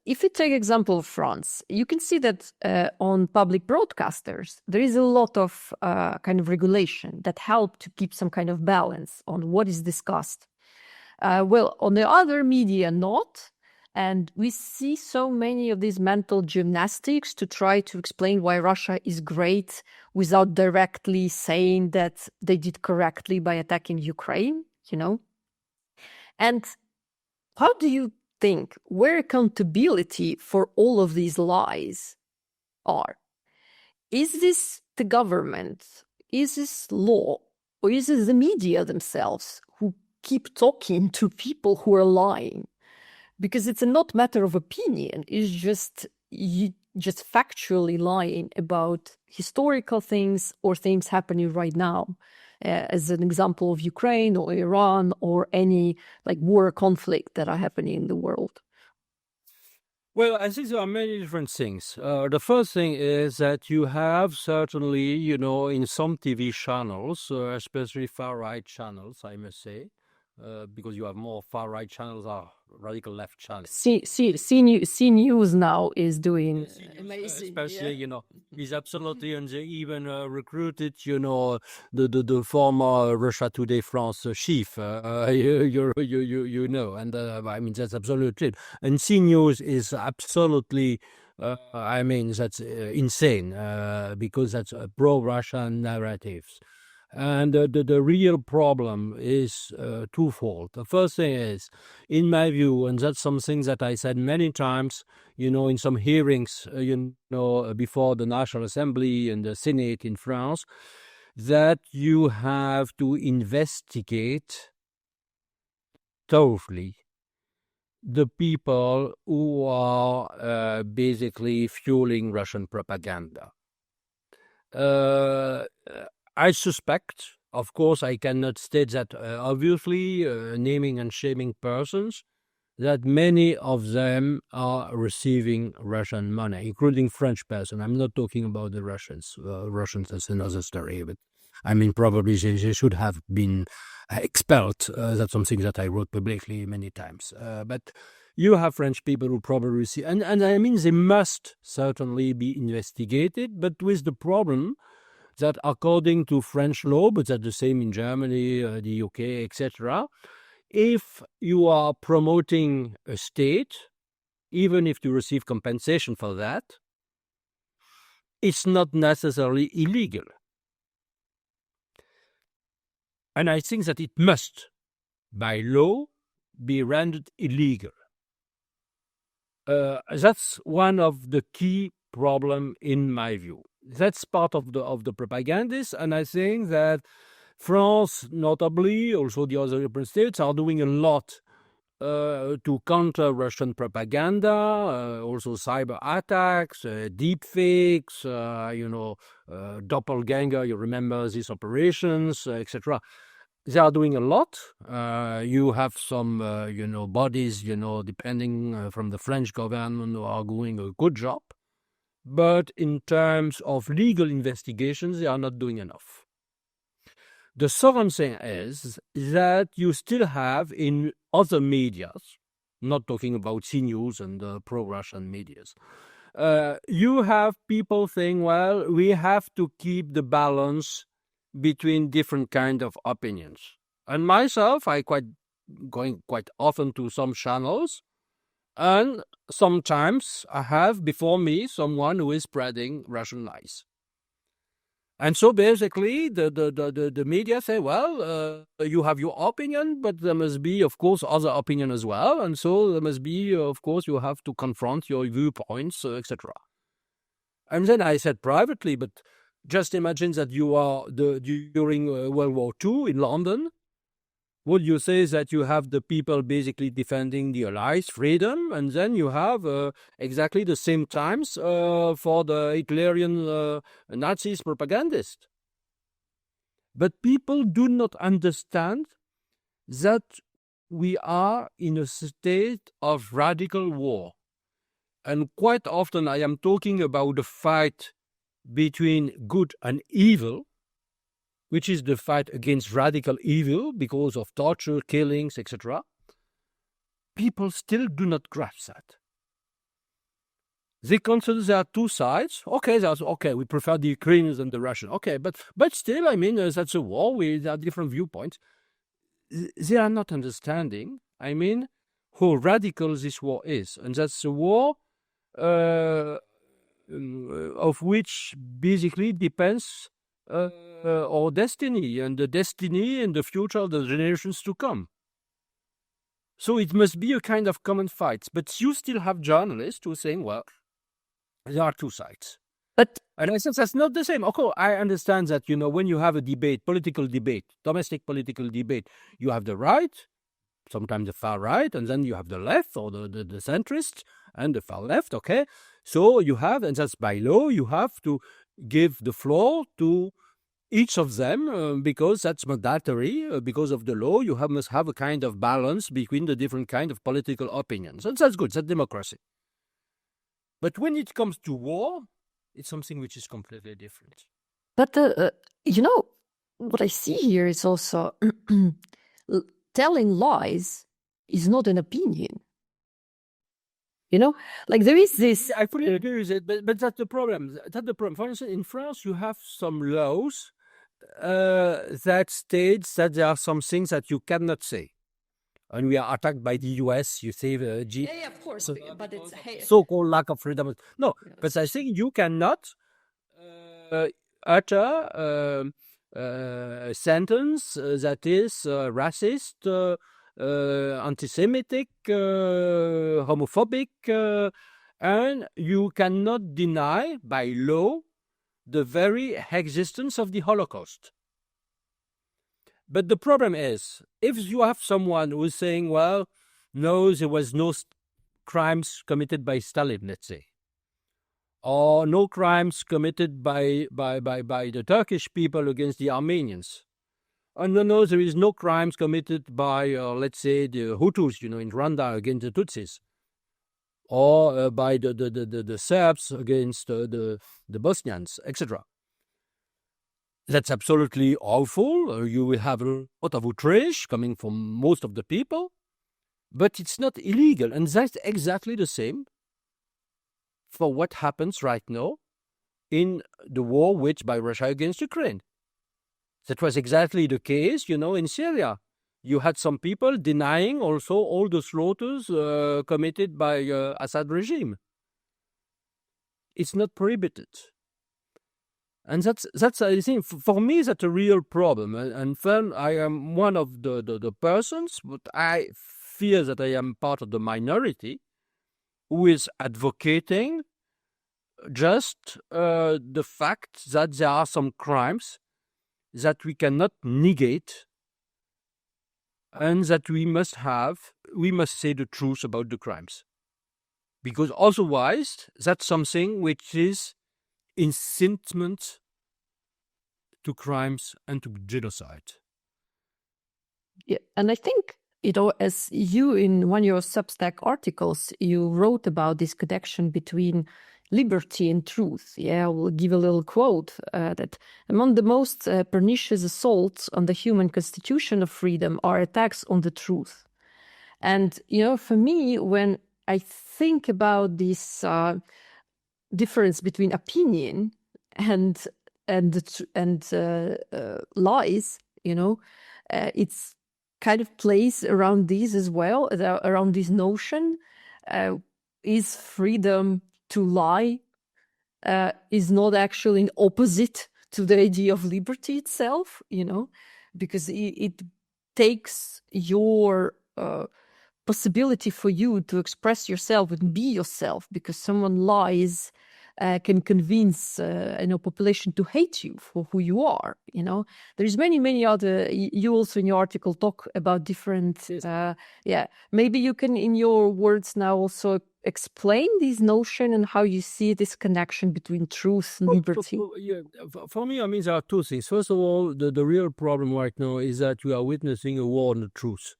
If you take example of France, you can see that on public broadcasters, there is a lot of kind of regulation that help to keep some kind of balance on what is discussed. Well, on the other media, not. And we see so many of these mental gymnastics to try to explain why Russia is great without directly saying that they did correctly by attacking Ukraine, And how do you think where accountability for all of these lies are? Is this the government? Is this law? Or is it the media themselves who keep talking to people who are lying? Because it's a not matter of opinion. It's just factually lying about historical things or things happening right now. As an example of Ukraine or Iran or any war conflict that are happening in the world? Well, I think there are many different things. The first thing is that you have certainly, in some TV channels, especially far-right channels, I must say, because you have more far-right channels are radical left channel. C News now is doing amazing. Especially, he's absolutely, and they even recruited, the former Russia Today France chief, and I mean, that's absolutely it. And C News is absolutely, that's insane, because that's pro-Russian narratives. And the real problem is twofold. The first thing is, in my view, and that's something that I said many times, in some hearings, before the National Assembly and the Senate in France, that you have to investigate thoroughly the people who are basically fueling Russian propaganda. I suspect, of course, I cannot state that obviously, naming and shaming persons, that many of them are receiving Russian money, including French persons. I'm not talking about the Russians. Russians is another story, but I mean, probably they should have been expelled. That's something that I wrote publicly many times. But you have French people who probably receive, and I mean, they must certainly be investigated, but with the problem that according to French law, but that's the same in Germany, the UK, etc., if you are promoting a state, even if you receive compensation for that, it's not necessarily illegal. And I think that it must, by law, be rendered illegal. That's one of the key problems in my view. That's part of the propagandists, and I think that France, notably, also the other European states, are doing a lot to counter Russian propaganda, also cyber attacks, deep fakes, doppelganger. You remember these operations, etc. They are doing a lot. You have some, bodies, depending from the French government, who are doing a good job. But in terms of legal investigations, they are not doing enough. The second thing is that you still have in other medias, not talking about C News and pro-Russian medias, you have people saying, well, we have to keep the balance between different kind of opinions. And myself, going quite often to some channels, and sometimes I have before me someone who is spreading Russian lies. And so basically the media say, well, you have your opinion, but there must be, of course, other opinion as well. And so there must be, of course, you have to confront your viewpoints, etc. And then I said privately, but just imagine that you are during World War II in London. Would you say that you have the people basically defending the Allies' freedom, and then you have exactly the same times for the Hitlerian Nazis propagandists? But people do not understand that we are in a state of radical war. And quite often I am talking about the fight between good and evil, which is the fight against radical evil because of torture, killings, etc. People still do not grasp that. They consider there are two sides. Okay, we prefer the Ukrainians and the Russians. Okay, but still, I mean, that's a war. There are different viewpoints. They are not understanding, I mean, how radical this war is. And that's a war of which basically depends our destiny and the destiny and the future of the generations to come. So it must be a kind of common fight. But you still have journalists who are saying, well, there are two sides. And I said that's not the same. Okay, I understand that, when you have a debate, political debate, domestic political debate, you have the right, sometimes the far right, and then you have the left or the centrist and the far left, okay? So you have, and that's by law, you have to give the floor to each of them because that's mandatory. Because of the law, you must have a kind of balance between the different kind of political opinions. And that's good, that's democracy. But when it comes to war, it's something which is completely different. But, what I see here is also telling lies is not an opinion. You know, like there is this. I fully agree with it, but that's the problem. That's the problem. For instance, in France, you have some laws that states that there are some things that you cannot say. And we are attacked by the US, you say, Yeah, of course, but it's so-called lack of freedom. No, but I think you cannot utter a sentence that is racist, anti-Semitic, homophobic, and you cannot deny by law the very existence of the Holocaust. But the problem is, if you have someone who is saying, well, no, there was no crimes committed by Stalin, let's say, or no crimes committed by the Turkish people against the Armenians, or no, there is no crimes committed by, let's say, the Hutus, in Rwanda against the Tutsis, or by the Serbs against the Bosnians, etc. That's absolutely awful. You will have a lot of outrage coming from most of the people, but it's not illegal. And that's exactly the same for what happens right now in the war waged by Russia against Ukraine. That was exactly the case, in Syria. You had some people denying also all the slaughters committed by Assad regime. It's not prohibited. And that's I think, for me, that's a real problem. And then I am one of the persons, but I fear that I am part of the minority who is advocating just the fact that there are some crimes that we cannot negate and that we must say the truth about the crimes. Because otherwise, that's something which is incitement to crimes and to genocide. Yeah, and I think, as you in one of your Substack articles, you wrote about this connection between liberty and truth. Yeah, I will give a little quote that among the most pernicious assaults on the human constitution of freedom are attacks on the truth. And, for me, when I think about this difference between opinion and lies, it's kind of plays around this as well, around this notion. Is freedom to lie is not actually an opposite to the idea of liberty itself, because it takes your possibility for you to express yourself and be yourself, because someone lies can convince population to hate you for who you are. There's many other. You also in your article talk about different. Maybe you can, in your words now, also explain this notion and how you see this connection between truth and liberty. For me, there are two things. First of all, the real problem right now is that we are witnessing a war on the truth.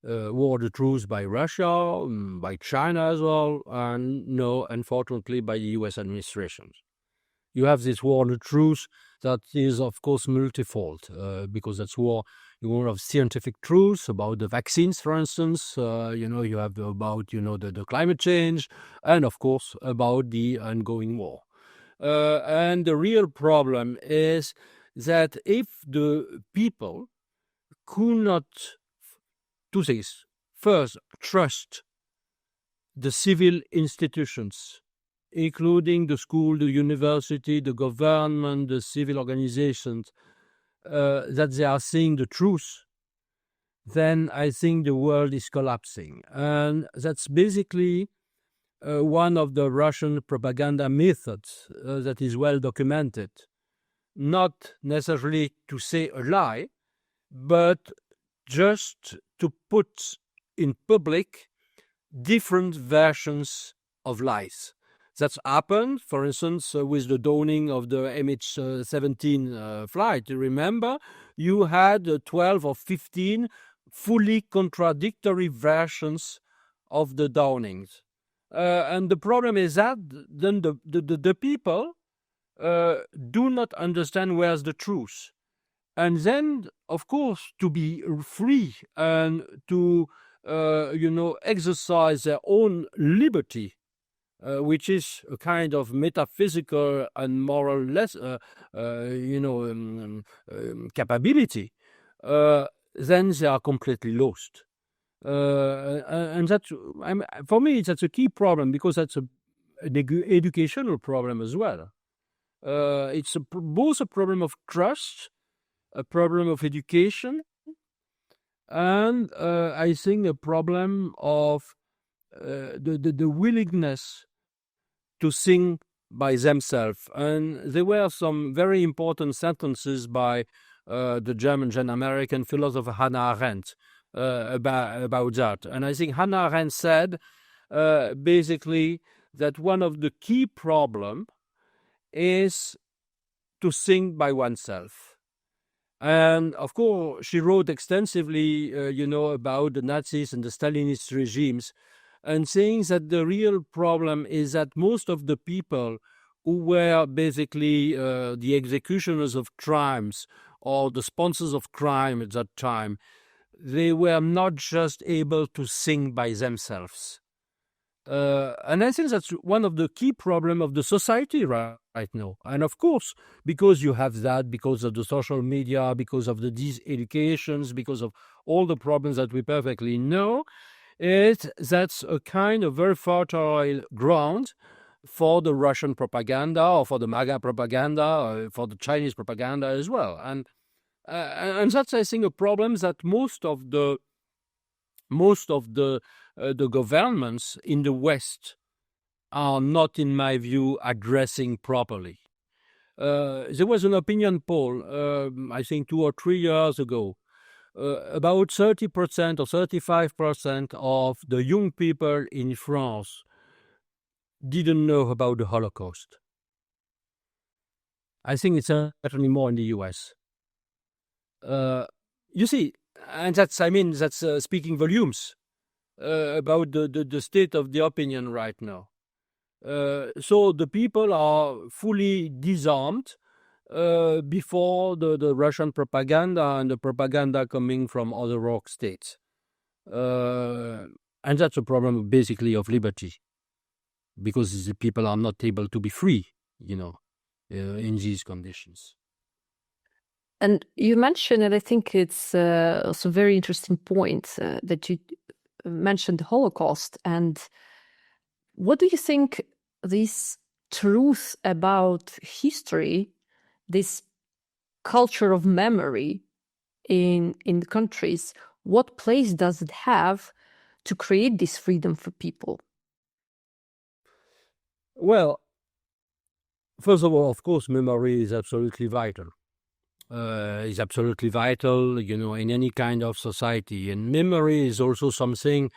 War the truth by Russia, by China as well, and no, unfortunately, by the US administration. You have this war on the truth that is, of course, multifold, because that's war of scientific truth about the vaccines, for instance. You have about, the climate change, and, of course, about the ongoing war. And the real problem is that if the people could not, two things. First, trust the civil institutions, including the school, the university, the government, the civil organizations, that they are saying the truth, then I think the world is collapsing. And that's basically one of the Russian propaganda methods that is well documented. Not necessarily to say a lie, but just to put in public different versions of lies. That's happened, for instance, with the downing of the MH17 flight. Remember, you had 12 or 15 fully contradictory versions of the downings. And the problem is that then the people do not understand where's the truth. And then, of course, to be free and to exercise their own liberty, which is a kind of metaphysical and moral capability, then they are completely lost. And that's, for me, that's a key problem, because that's an educational problem as well. It's both a problem of trust, a problem of education, and I think a problem of the willingness to think by themselves. And there were some very important sentences by the German-American philosopher Hannah Arendt about that. And I think Hannah Arendt said basically that one of the key problems is to think by oneself. And of course, she wrote extensively, about the Nazis and the Stalinist regimes, and saying that the real problem is that most of the people who were basically the executioners of crimes or the sponsors of crime at that time, they were not just able to think by themselves. And I think that's one of the key problems of the society right now. And of course, because you have that, because of the social media, because of the diseducations, because of all the problems that we perfectly know, that's a kind of very fertile ground for the Russian propaganda, or for the MAGA propaganda, or for the Chinese propaganda as well. And that's, I think, a problem that most of the governments in the West are not, in my view, addressing properly. There was an opinion poll, I think 2 or 3 years ago. About 30% or 35% of the young people in France didn't know about the Holocaust. I think it's certainly more in the US. You see, and that's speaking volumes about the state of the opinion right now. So the people are fully disarmed before the Russian propaganda and the propaganda coming from other rock states. And that's a problem basically of liberty, because the people are not able to be free, in these conditions. And you mentioned, and I think it's also a very interesting point that you mentioned the Holocaust. And what do you think this truth about history, this culture of memory in countries, what place does it have to create this freedom for people? Well, first of all, of course, memory is absolutely vital. Is absolutely vital, in any kind of society. And memory is also something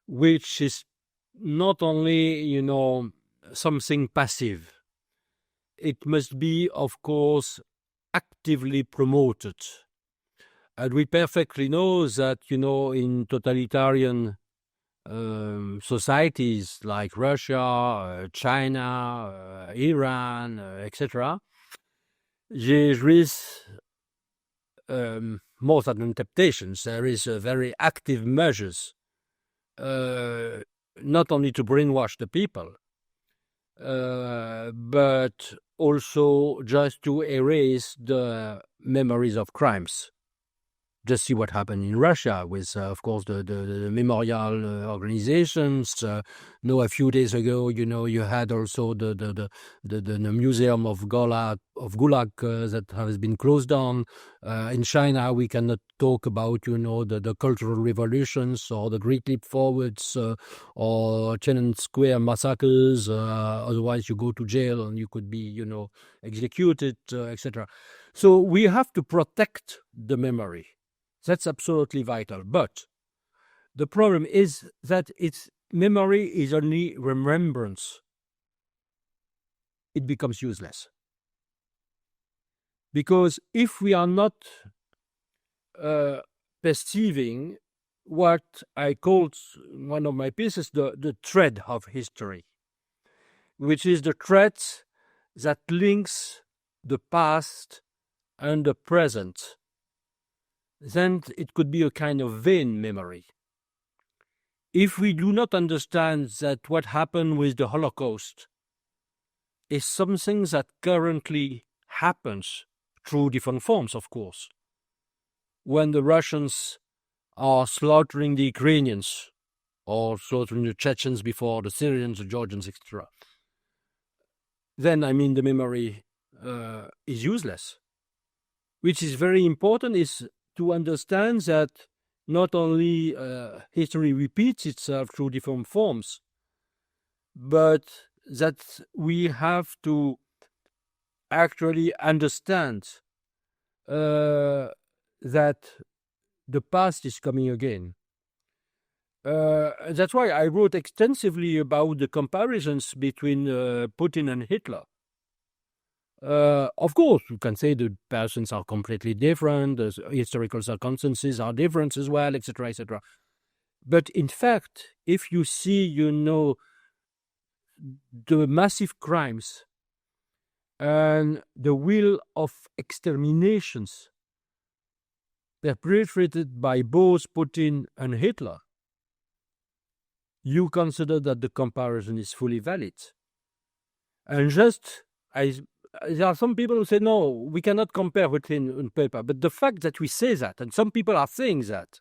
which is not only, something passive. It must be, of course, actively promoted. And we perfectly know that, in totalitarian societies like Russia, China, Iran, etc., there is more than temptations. There is very active measures, not only to brainwash the people, but also just to erase the memories of crimes. Just see what happened in Russia with, of course, the memorial organizations. A few days ago, you had also the museum of Gulag that has been closed down. In China, we cannot talk about, the cultural revolutions or the Great Leap Forwards or Tiananmen Square massacres. Otherwise, you go to jail and you could be, executed, etc. So we have to protect the memory. That's absolutely vital. But the problem is that its memory is only remembrance. It becomes useless. Because if we are not perceiving what I called one of my pieces the thread of history, which is the thread that links the past and the present, then it could be a kind of vain memory. if we do not understand that what happened with the Holocaust is something that currently happens through different forms, of course, when the Russians are slaughtering the Ukrainians or slaughtering the Chechens before the Syrians, the Georgians, etc., then, the memory is useless. Which is very important is to understand that not only history repeats itself through different forms, but that we have to actually understand that the past is coming again. That's why I wrote extensively about the comparisons between Putin and Hitler. Of course, you can say the persons are completely different, the historical circumstances are different as well, etc., etc. But in fact, if you see, the massive crimes and the will of exterminations perpetrated by both Putin and Hitler, you consider that the comparison is fully valid. And there are some people who say, no, we cannot compare within on paper. But the fact that we say that, and some people are saying that,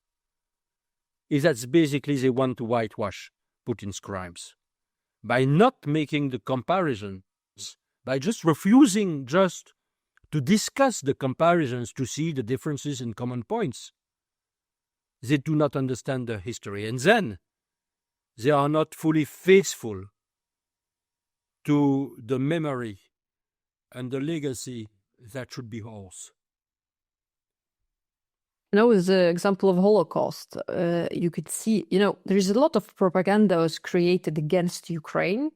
is that basically they want to whitewash Putin's crimes. By not making the comparisons, by just refusing just to discuss the comparisons, to see the differences in common points, they do not understand the history. And then they are not fully faithful to the memory and the legacy that should be ours. With the example of Holocaust, you could see, there is a lot of propaganda created against Ukraine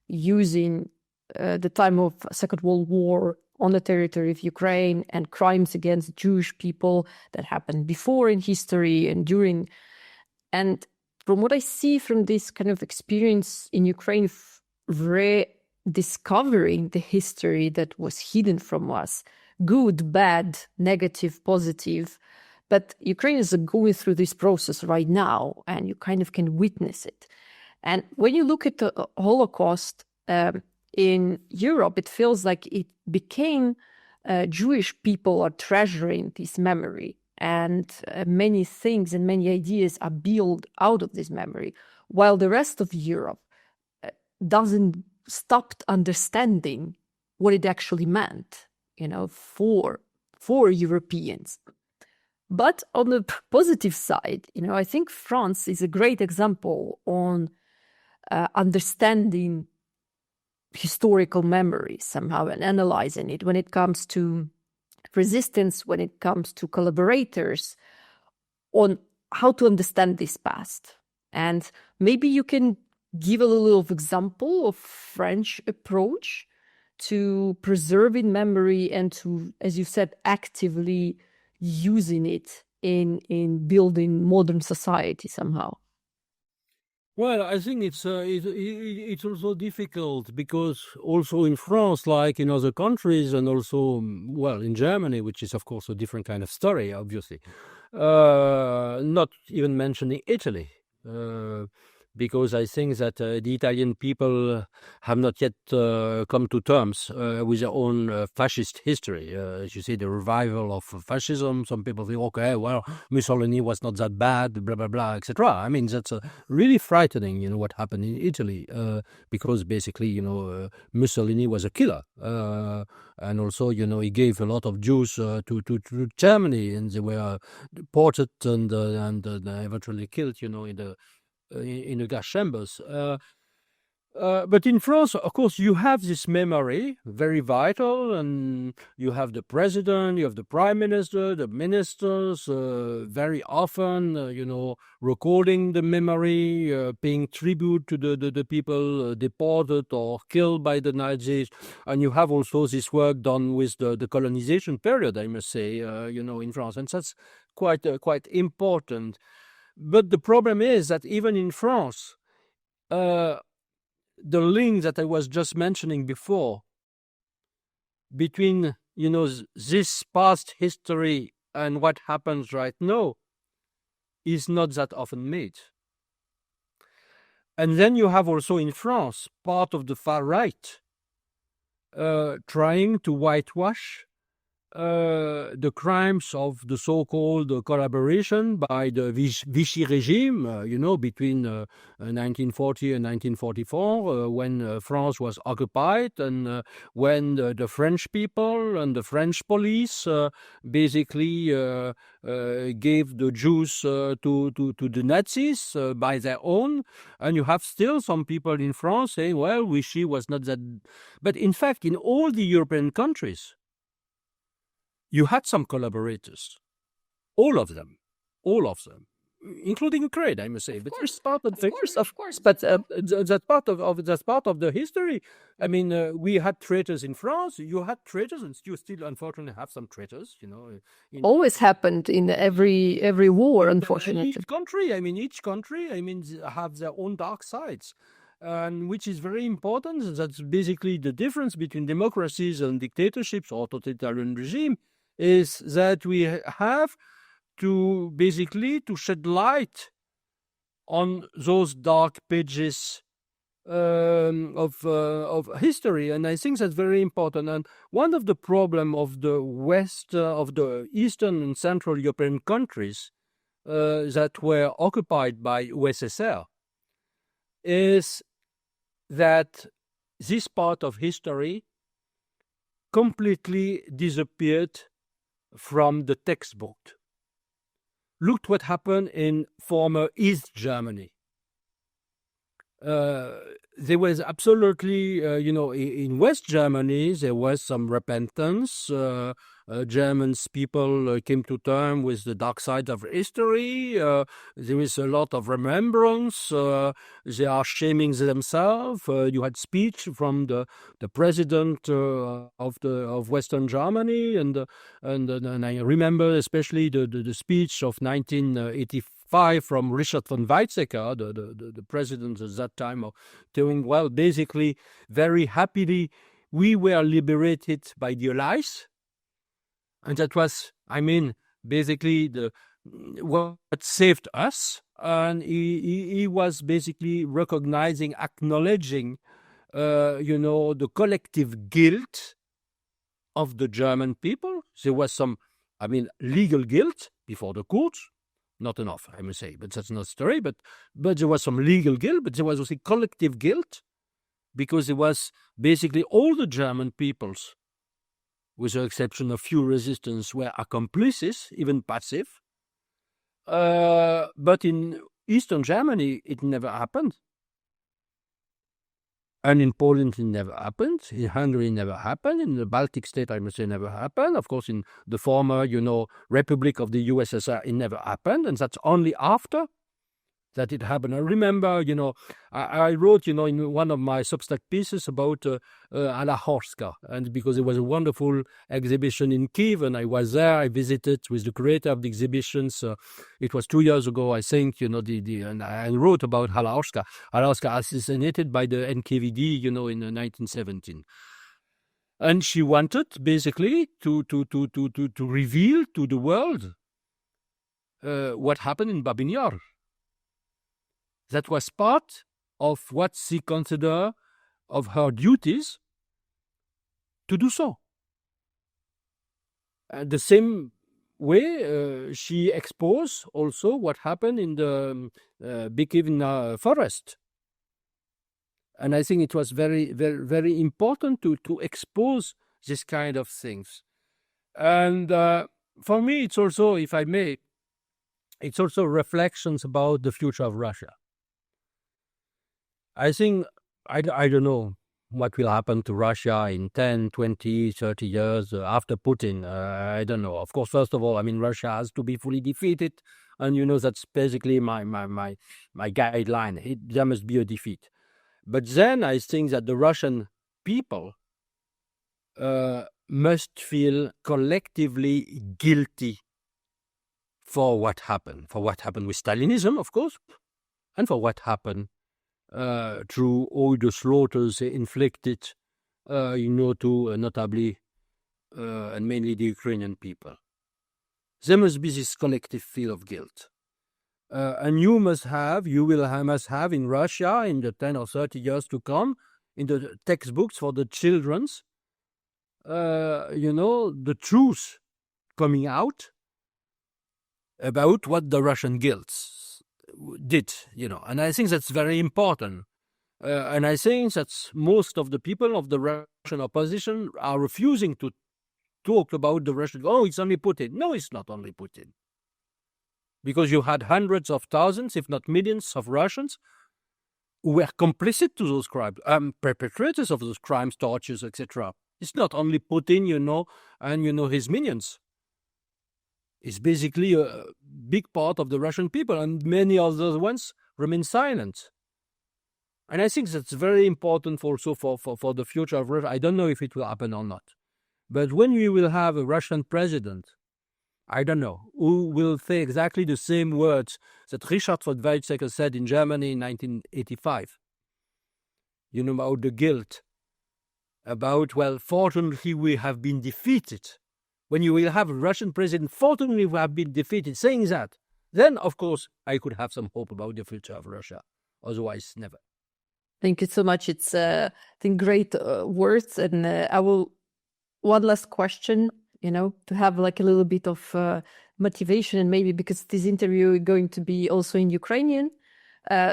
using the time of Second World War on the territory of Ukraine and crimes against Jewish people that happened before in history and during. And from what I see from this kind of experience in Ukraine, rediscovering the history that was hidden from us, good, bad, negative, positive. But Ukrainians are going through this process right now, and you kind of can witness it. And when you look at the Holocaust in Europe, it feels like it became Jewish people are treasuring this memory. And many things and many ideas are built out of this memory, while the rest of Europe doesn't stop understanding what it actually meant, for Europeans. But on the positive side, I think France is a great example on understanding historical memory somehow and analyzing it when it comes to resistance, when it comes to collaborators, on how to understand this past. And maybe you can give a little of example of French approach to preserving memory and to, as you said, actively using it in building modern society somehow. Well, I think it's also difficult because also in France, like in other countries, and also in Germany, which is of course a different kind of story, obviously. Not even mentioning Italy, because I think that the Italian people have not yet come to terms with their own fascist history. As you see, the revival of fascism, some people think, okay, well, Mussolini was not that bad, blah, blah, blah, etc. I mean, that's really frightening, what happened in Italy, because basically, Mussolini was a killer. And also, he gave a lot of Jews to Germany, and they were deported and eventually killed, in the gas chambers. But in France, of course, you have this memory, very vital, and you have the president, you have the prime minister, the ministers, very often, recording the memory, paying tribute to the people deported or killed by the Nazis. And you have also this work done with the colonization period, I must say, in France. And that's quite important. But the problem is that even in France, the link that I was just mentioning before between, this past history and what happens right now is not that often made. And then you have also in France part of the far right trying to whitewash the crimes of the so-called collaboration by the Vichy regime, between 1940 and 1944, when France was occupied, and when the French people and the French police basically gave the Jews to the Nazis by their own. And you have still some people in France saying, well, Vichy was not that. But in fact, in all the European countries, you had some collaborators, all of them, including Ukraine, I must say. But it's part of of course. But that's part of the history. I mean, we had traitors in France. You had traitors, and you still, unfortunately, have some traitors. Always happened in every war, unfortunately. Each country, have their own dark sides. And which is very important. That's basically the difference between democracies and dictatorships or totalitarian regime, is that we have to basically to shed light on those dark pages of history. And I think that's very important. And one of the problems of the West, of the Eastern and Central European countries that were occupied by USSR, is that this part of history completely disappeared from the textbook. Look what happened in former East Germany. There was absolutely, in West Germany, there was some repentance. Germans people came to terms with the dark side of history. There is a lot of remembrance. They are shaming themselves. You had speech from the president of Western Germany, and I remember especially the speech of 1985 from Richard von Weizsäcker, the president at that time, of doing well. Basically, very happily, we were liberated by the Allies. And that was, basically what saved us. And he was basically recognizing, acknowledging, the collective guilt of the German people. There was some, legal guilt before the courts. Not enough, I must say, but that's not a story. But there was some legal guilt, but there was also collective guilt, because it was basically all the German peoples, with the exception of few resistance, were accomplices, even passive. But in Eastern Germany, it never happened. And in Poland, it never happened. In Hungary, it never happened. In the Baltic state, I must say, never happened. Of course, in the former, Republic of the USSR, it never happened. And that's only after that it happened. I remember, I wrote, in one of my Substack pieces about Marushevska, and because it was a wonderful exhibition in Kiev, and I was there, I visited with the creator of the exhibitions. It was 2 years ago, I think, and I wrote about Marushevska. Marushevska assassinated by the NKVD, in 1917. And she wanted basically to reveal to the world what happened in Babyn Yar. That was part of what she considered of her duties to do so. The same way, she exposed also what happened in the Bikivna forest. And I think it was very, very, very important to expose this kind of things. And for me, it's also, if I may, it's also reflections about the future of Russia. I think, I don't know what will happen to Russia in 10, 20, 30 years after Putin. I don't know. Of course, first of all, Russia has to be fully defeated. And, that's basically my guideline. There must be a defeat. But then I think that the Russian people must feel collectively guilty for what happened with Stalinism, of course, and for what happened through all the slaughters inflicted, to notably and mainly the Ukrainian people. There must be this collective feel of guilt. And must have in Russia in the 10 or 30 years to come, in the textbooks for the children's, the truth coming out about what the Russian guilds did, and I think that's very important. And I think that most of the people of the Russian opposition are refusing to talk about the Russian. Oh, it's only Putin. No, it's not only Putin. Because you had hundreds of thousands, if not millions, of Russians who were complicit to those crimes, perpetrators of those crimes, tortures, etc. It's not only Putin, and his minions. It's basically a big part of the Russian people, and many other ones remain silent. And I think that's very important also for the future of Russia. I don't know if it will happen or not. But when we will have a Russian president, I don't know, who will say exactly the same words that Richard von Weizsäcker said in Germany in 1985. About the guilt, about, well, fortunately we have been defeated. When you will have a Russian president, fortunately we have been defeated, saying that, then, of course, I could have some hope about the future of Russia. Otherwise, never. Thank you so much. It's, I think, great words. And I will, one last question, to have like a little bit of motivation, and maybe because this interview is going to be also in Ukrainian.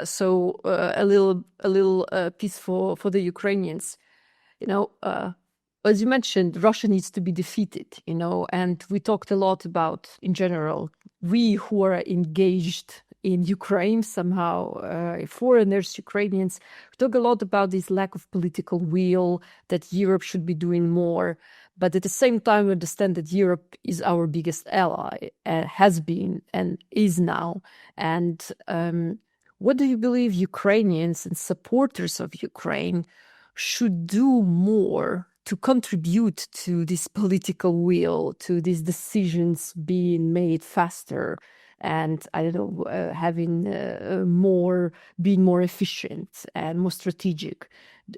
So a little piece for the Ukrainians. As you mentioned, Russia needs to be defeated, and we talked a lot about, in general, we who are engaged in Ukraine somehow, foreigners, Ukrainians, we talk a lot about this lack of political will, that Europe should be doing more. But at the same time, we understand that Europe is our biggest ally, has been and is now. And what do you believe Ukrainians and supporters of Ukraine should do more to contribute to this political will, to these decisions being made faster, and having being more efficient and more strategic?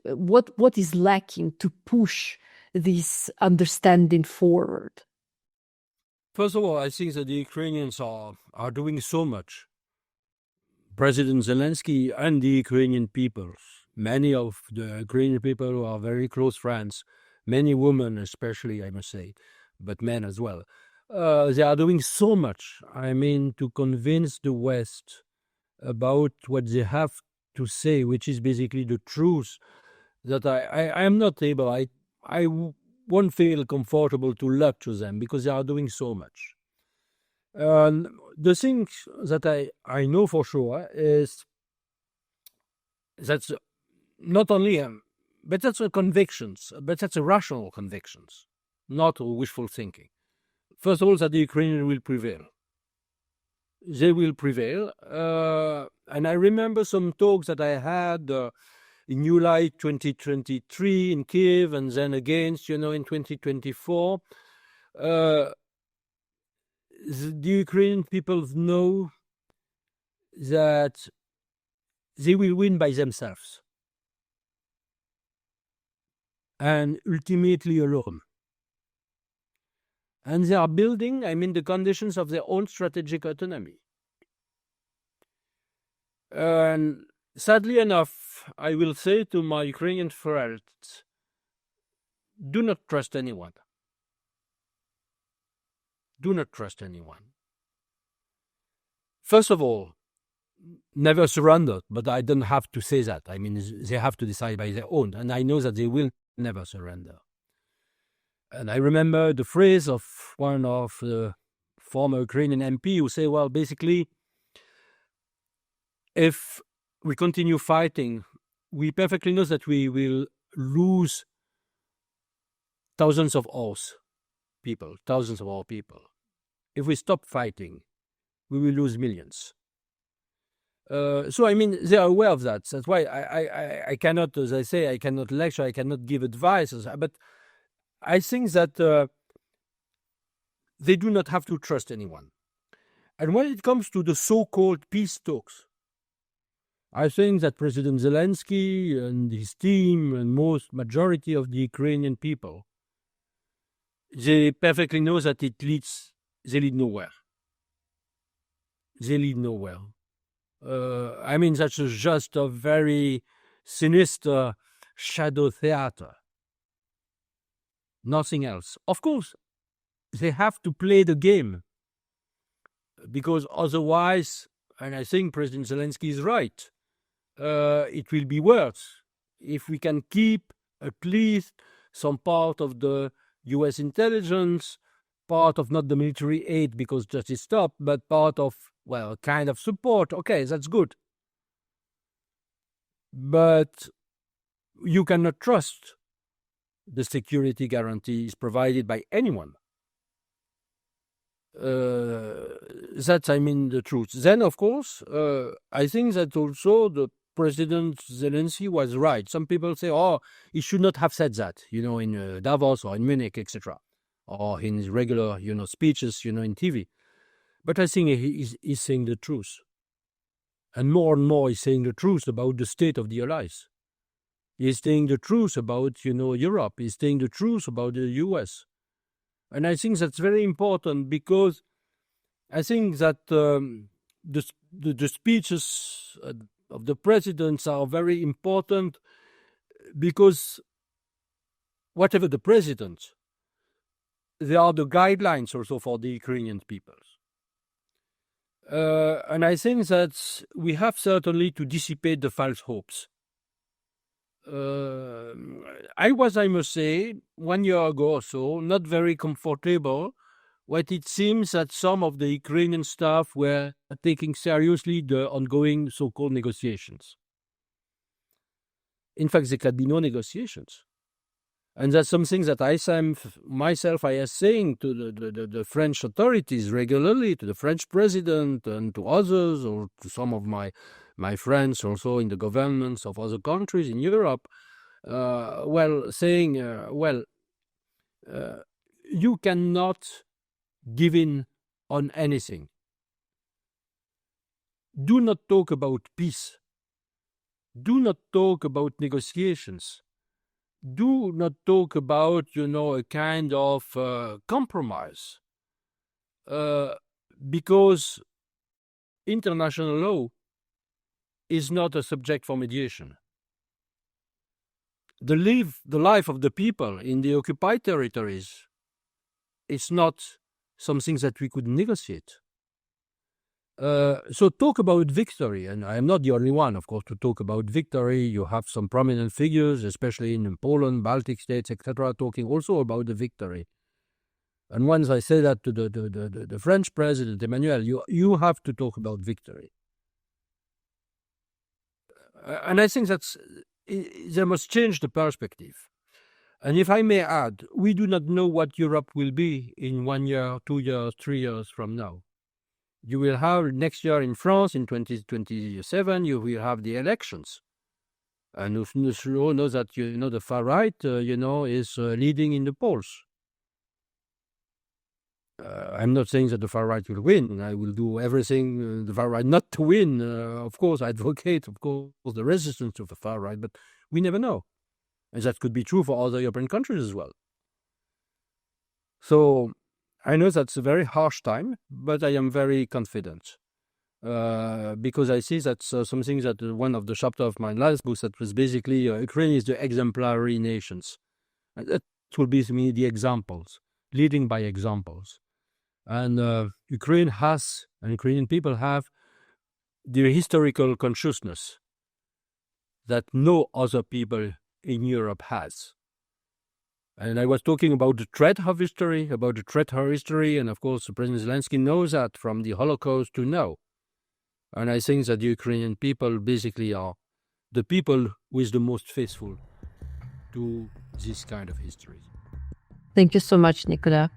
What is lacking to push this understanding forward? First of all, I think that the Ukrainians are doing so much. President Zelensky and the Ukrainian people, many of the Ukrainian people who are very close friends, many women especially, I must say, but men as well, they are doing so much, to convince the West about what they have to say, which is basically the truth, that I am not able, I won't feel comfortable to lecture them because they are doing so much. The thing that I know for sure is that's not only, but that's convictions, but that's rational convictions, not wishful thinking. First of all, that the Ukrainians will prevail. They will prevail. And I remember some talks that I had in July 2023 in Kiev, and then again, in 2024. The Ukrainian people know that they will win by themselves and ultimately alone. And they are building, the conditions of their own strategic autonomy. And sadly enough, I will say to my Ukrainian friends, do not trust anyone. Do not trust anyone. First of all, never surrender, but I don't have to say that. They have to decide by their own, and I know that they will never surrender. And I remember the phrase of one of the former Ukrainian MP who say, well, basically, if we continue fighting, we perfectly know that we will lose thousands of our people. If we stop fighting, we will lose millions. So, they are aware of that. That's why I cannot, as I say, I cannot lecture, I cannot give advice, but I think that they do not have to trust anyone. And when it comes to the so-called peace talks, I think that President Zelensky and his team and majority of the Ukrainian people, they perfectly know that they lead nowhere. they lead nowhere. I mean, that's just a very sinister shadow theater. Nothing else. Of course, they have to play the game, because otherwise, and I think President Zelensky is right, it will be worse if we can keep at least some part of the US intelligence, part of not the military aid because that is stopped, but part of, well, kind of support. Okay, that's good. But you cannot trust the security guarantees provided by anyone. That's, I mean, the truth. Then, of course, I think that also the President Zelensky was right. Some people say, oh, he should not have said that, in Davos or in Munich, etc., or in his regular, speeches, in TV. But I think he's saying the truth. And more he's saying the truth about the state of the allies. He's saying the truth about, Europe. He's saying the truth about the US. And I think that's very important, because I think that the speeches of the presidents are very important, because whatever the president, they are the guidelines also for the Ukrainian people. And I think that we have certainly to dissipate the false hopes. I must say, 1 year ago or so, not very comfortable when it seems that some of the Ukrainian staff were taking seriously the ongoing so-called negotiations. In fact, there can be no negotiations. And that's something that I am saying to the French authorities regularly, to the French president and to others, or to some of my friends also in the governments of other countries in Europe, saying, you cannot give in on anything. Do not talk about peace. Do not talk about negotiations. Do not talk about, a kind of compromise. Because international law is not a subject for mediation. The life of the people in the occupied territories is not something that we could negotiate. So talk about victory, and I am not the only one, of course, to talk about victory. You have some prominent figures, especially in Poland, Baltic states, etc., talking also about the victory. And once I say that to the French president, Emmanuel, you have to talk about victory. And I think they must change the perspective. And if I may add, we do not know what Europe will be in 1 year, 2 years, 3 years from now. You will have next year in France, in 2027, you will have the elections. And you know that, the far right, is leading in the polls. I'm not saying that the far right will win. I will do everything, the far right, not to win. Of course, I advocate, the resistance of the far right, but we never know. And that could be true for other European countries as well. So I know that's a very harsh time, but I am very confident. Because I see that's something that one of the chapters of my last book, that was basically Ukraine is the exemplary nations. And that will be to me the examples, leading by examples. And Ukrainian people have the historical consciousness that no other people in Europe has. And I was talking about the threat of history, and of course President Zelensky knows that from the Holocaust to now. And I think that the Ukrainian people basically are the people who is the most faithful to this kind of history. Thank you so much, Nicolas.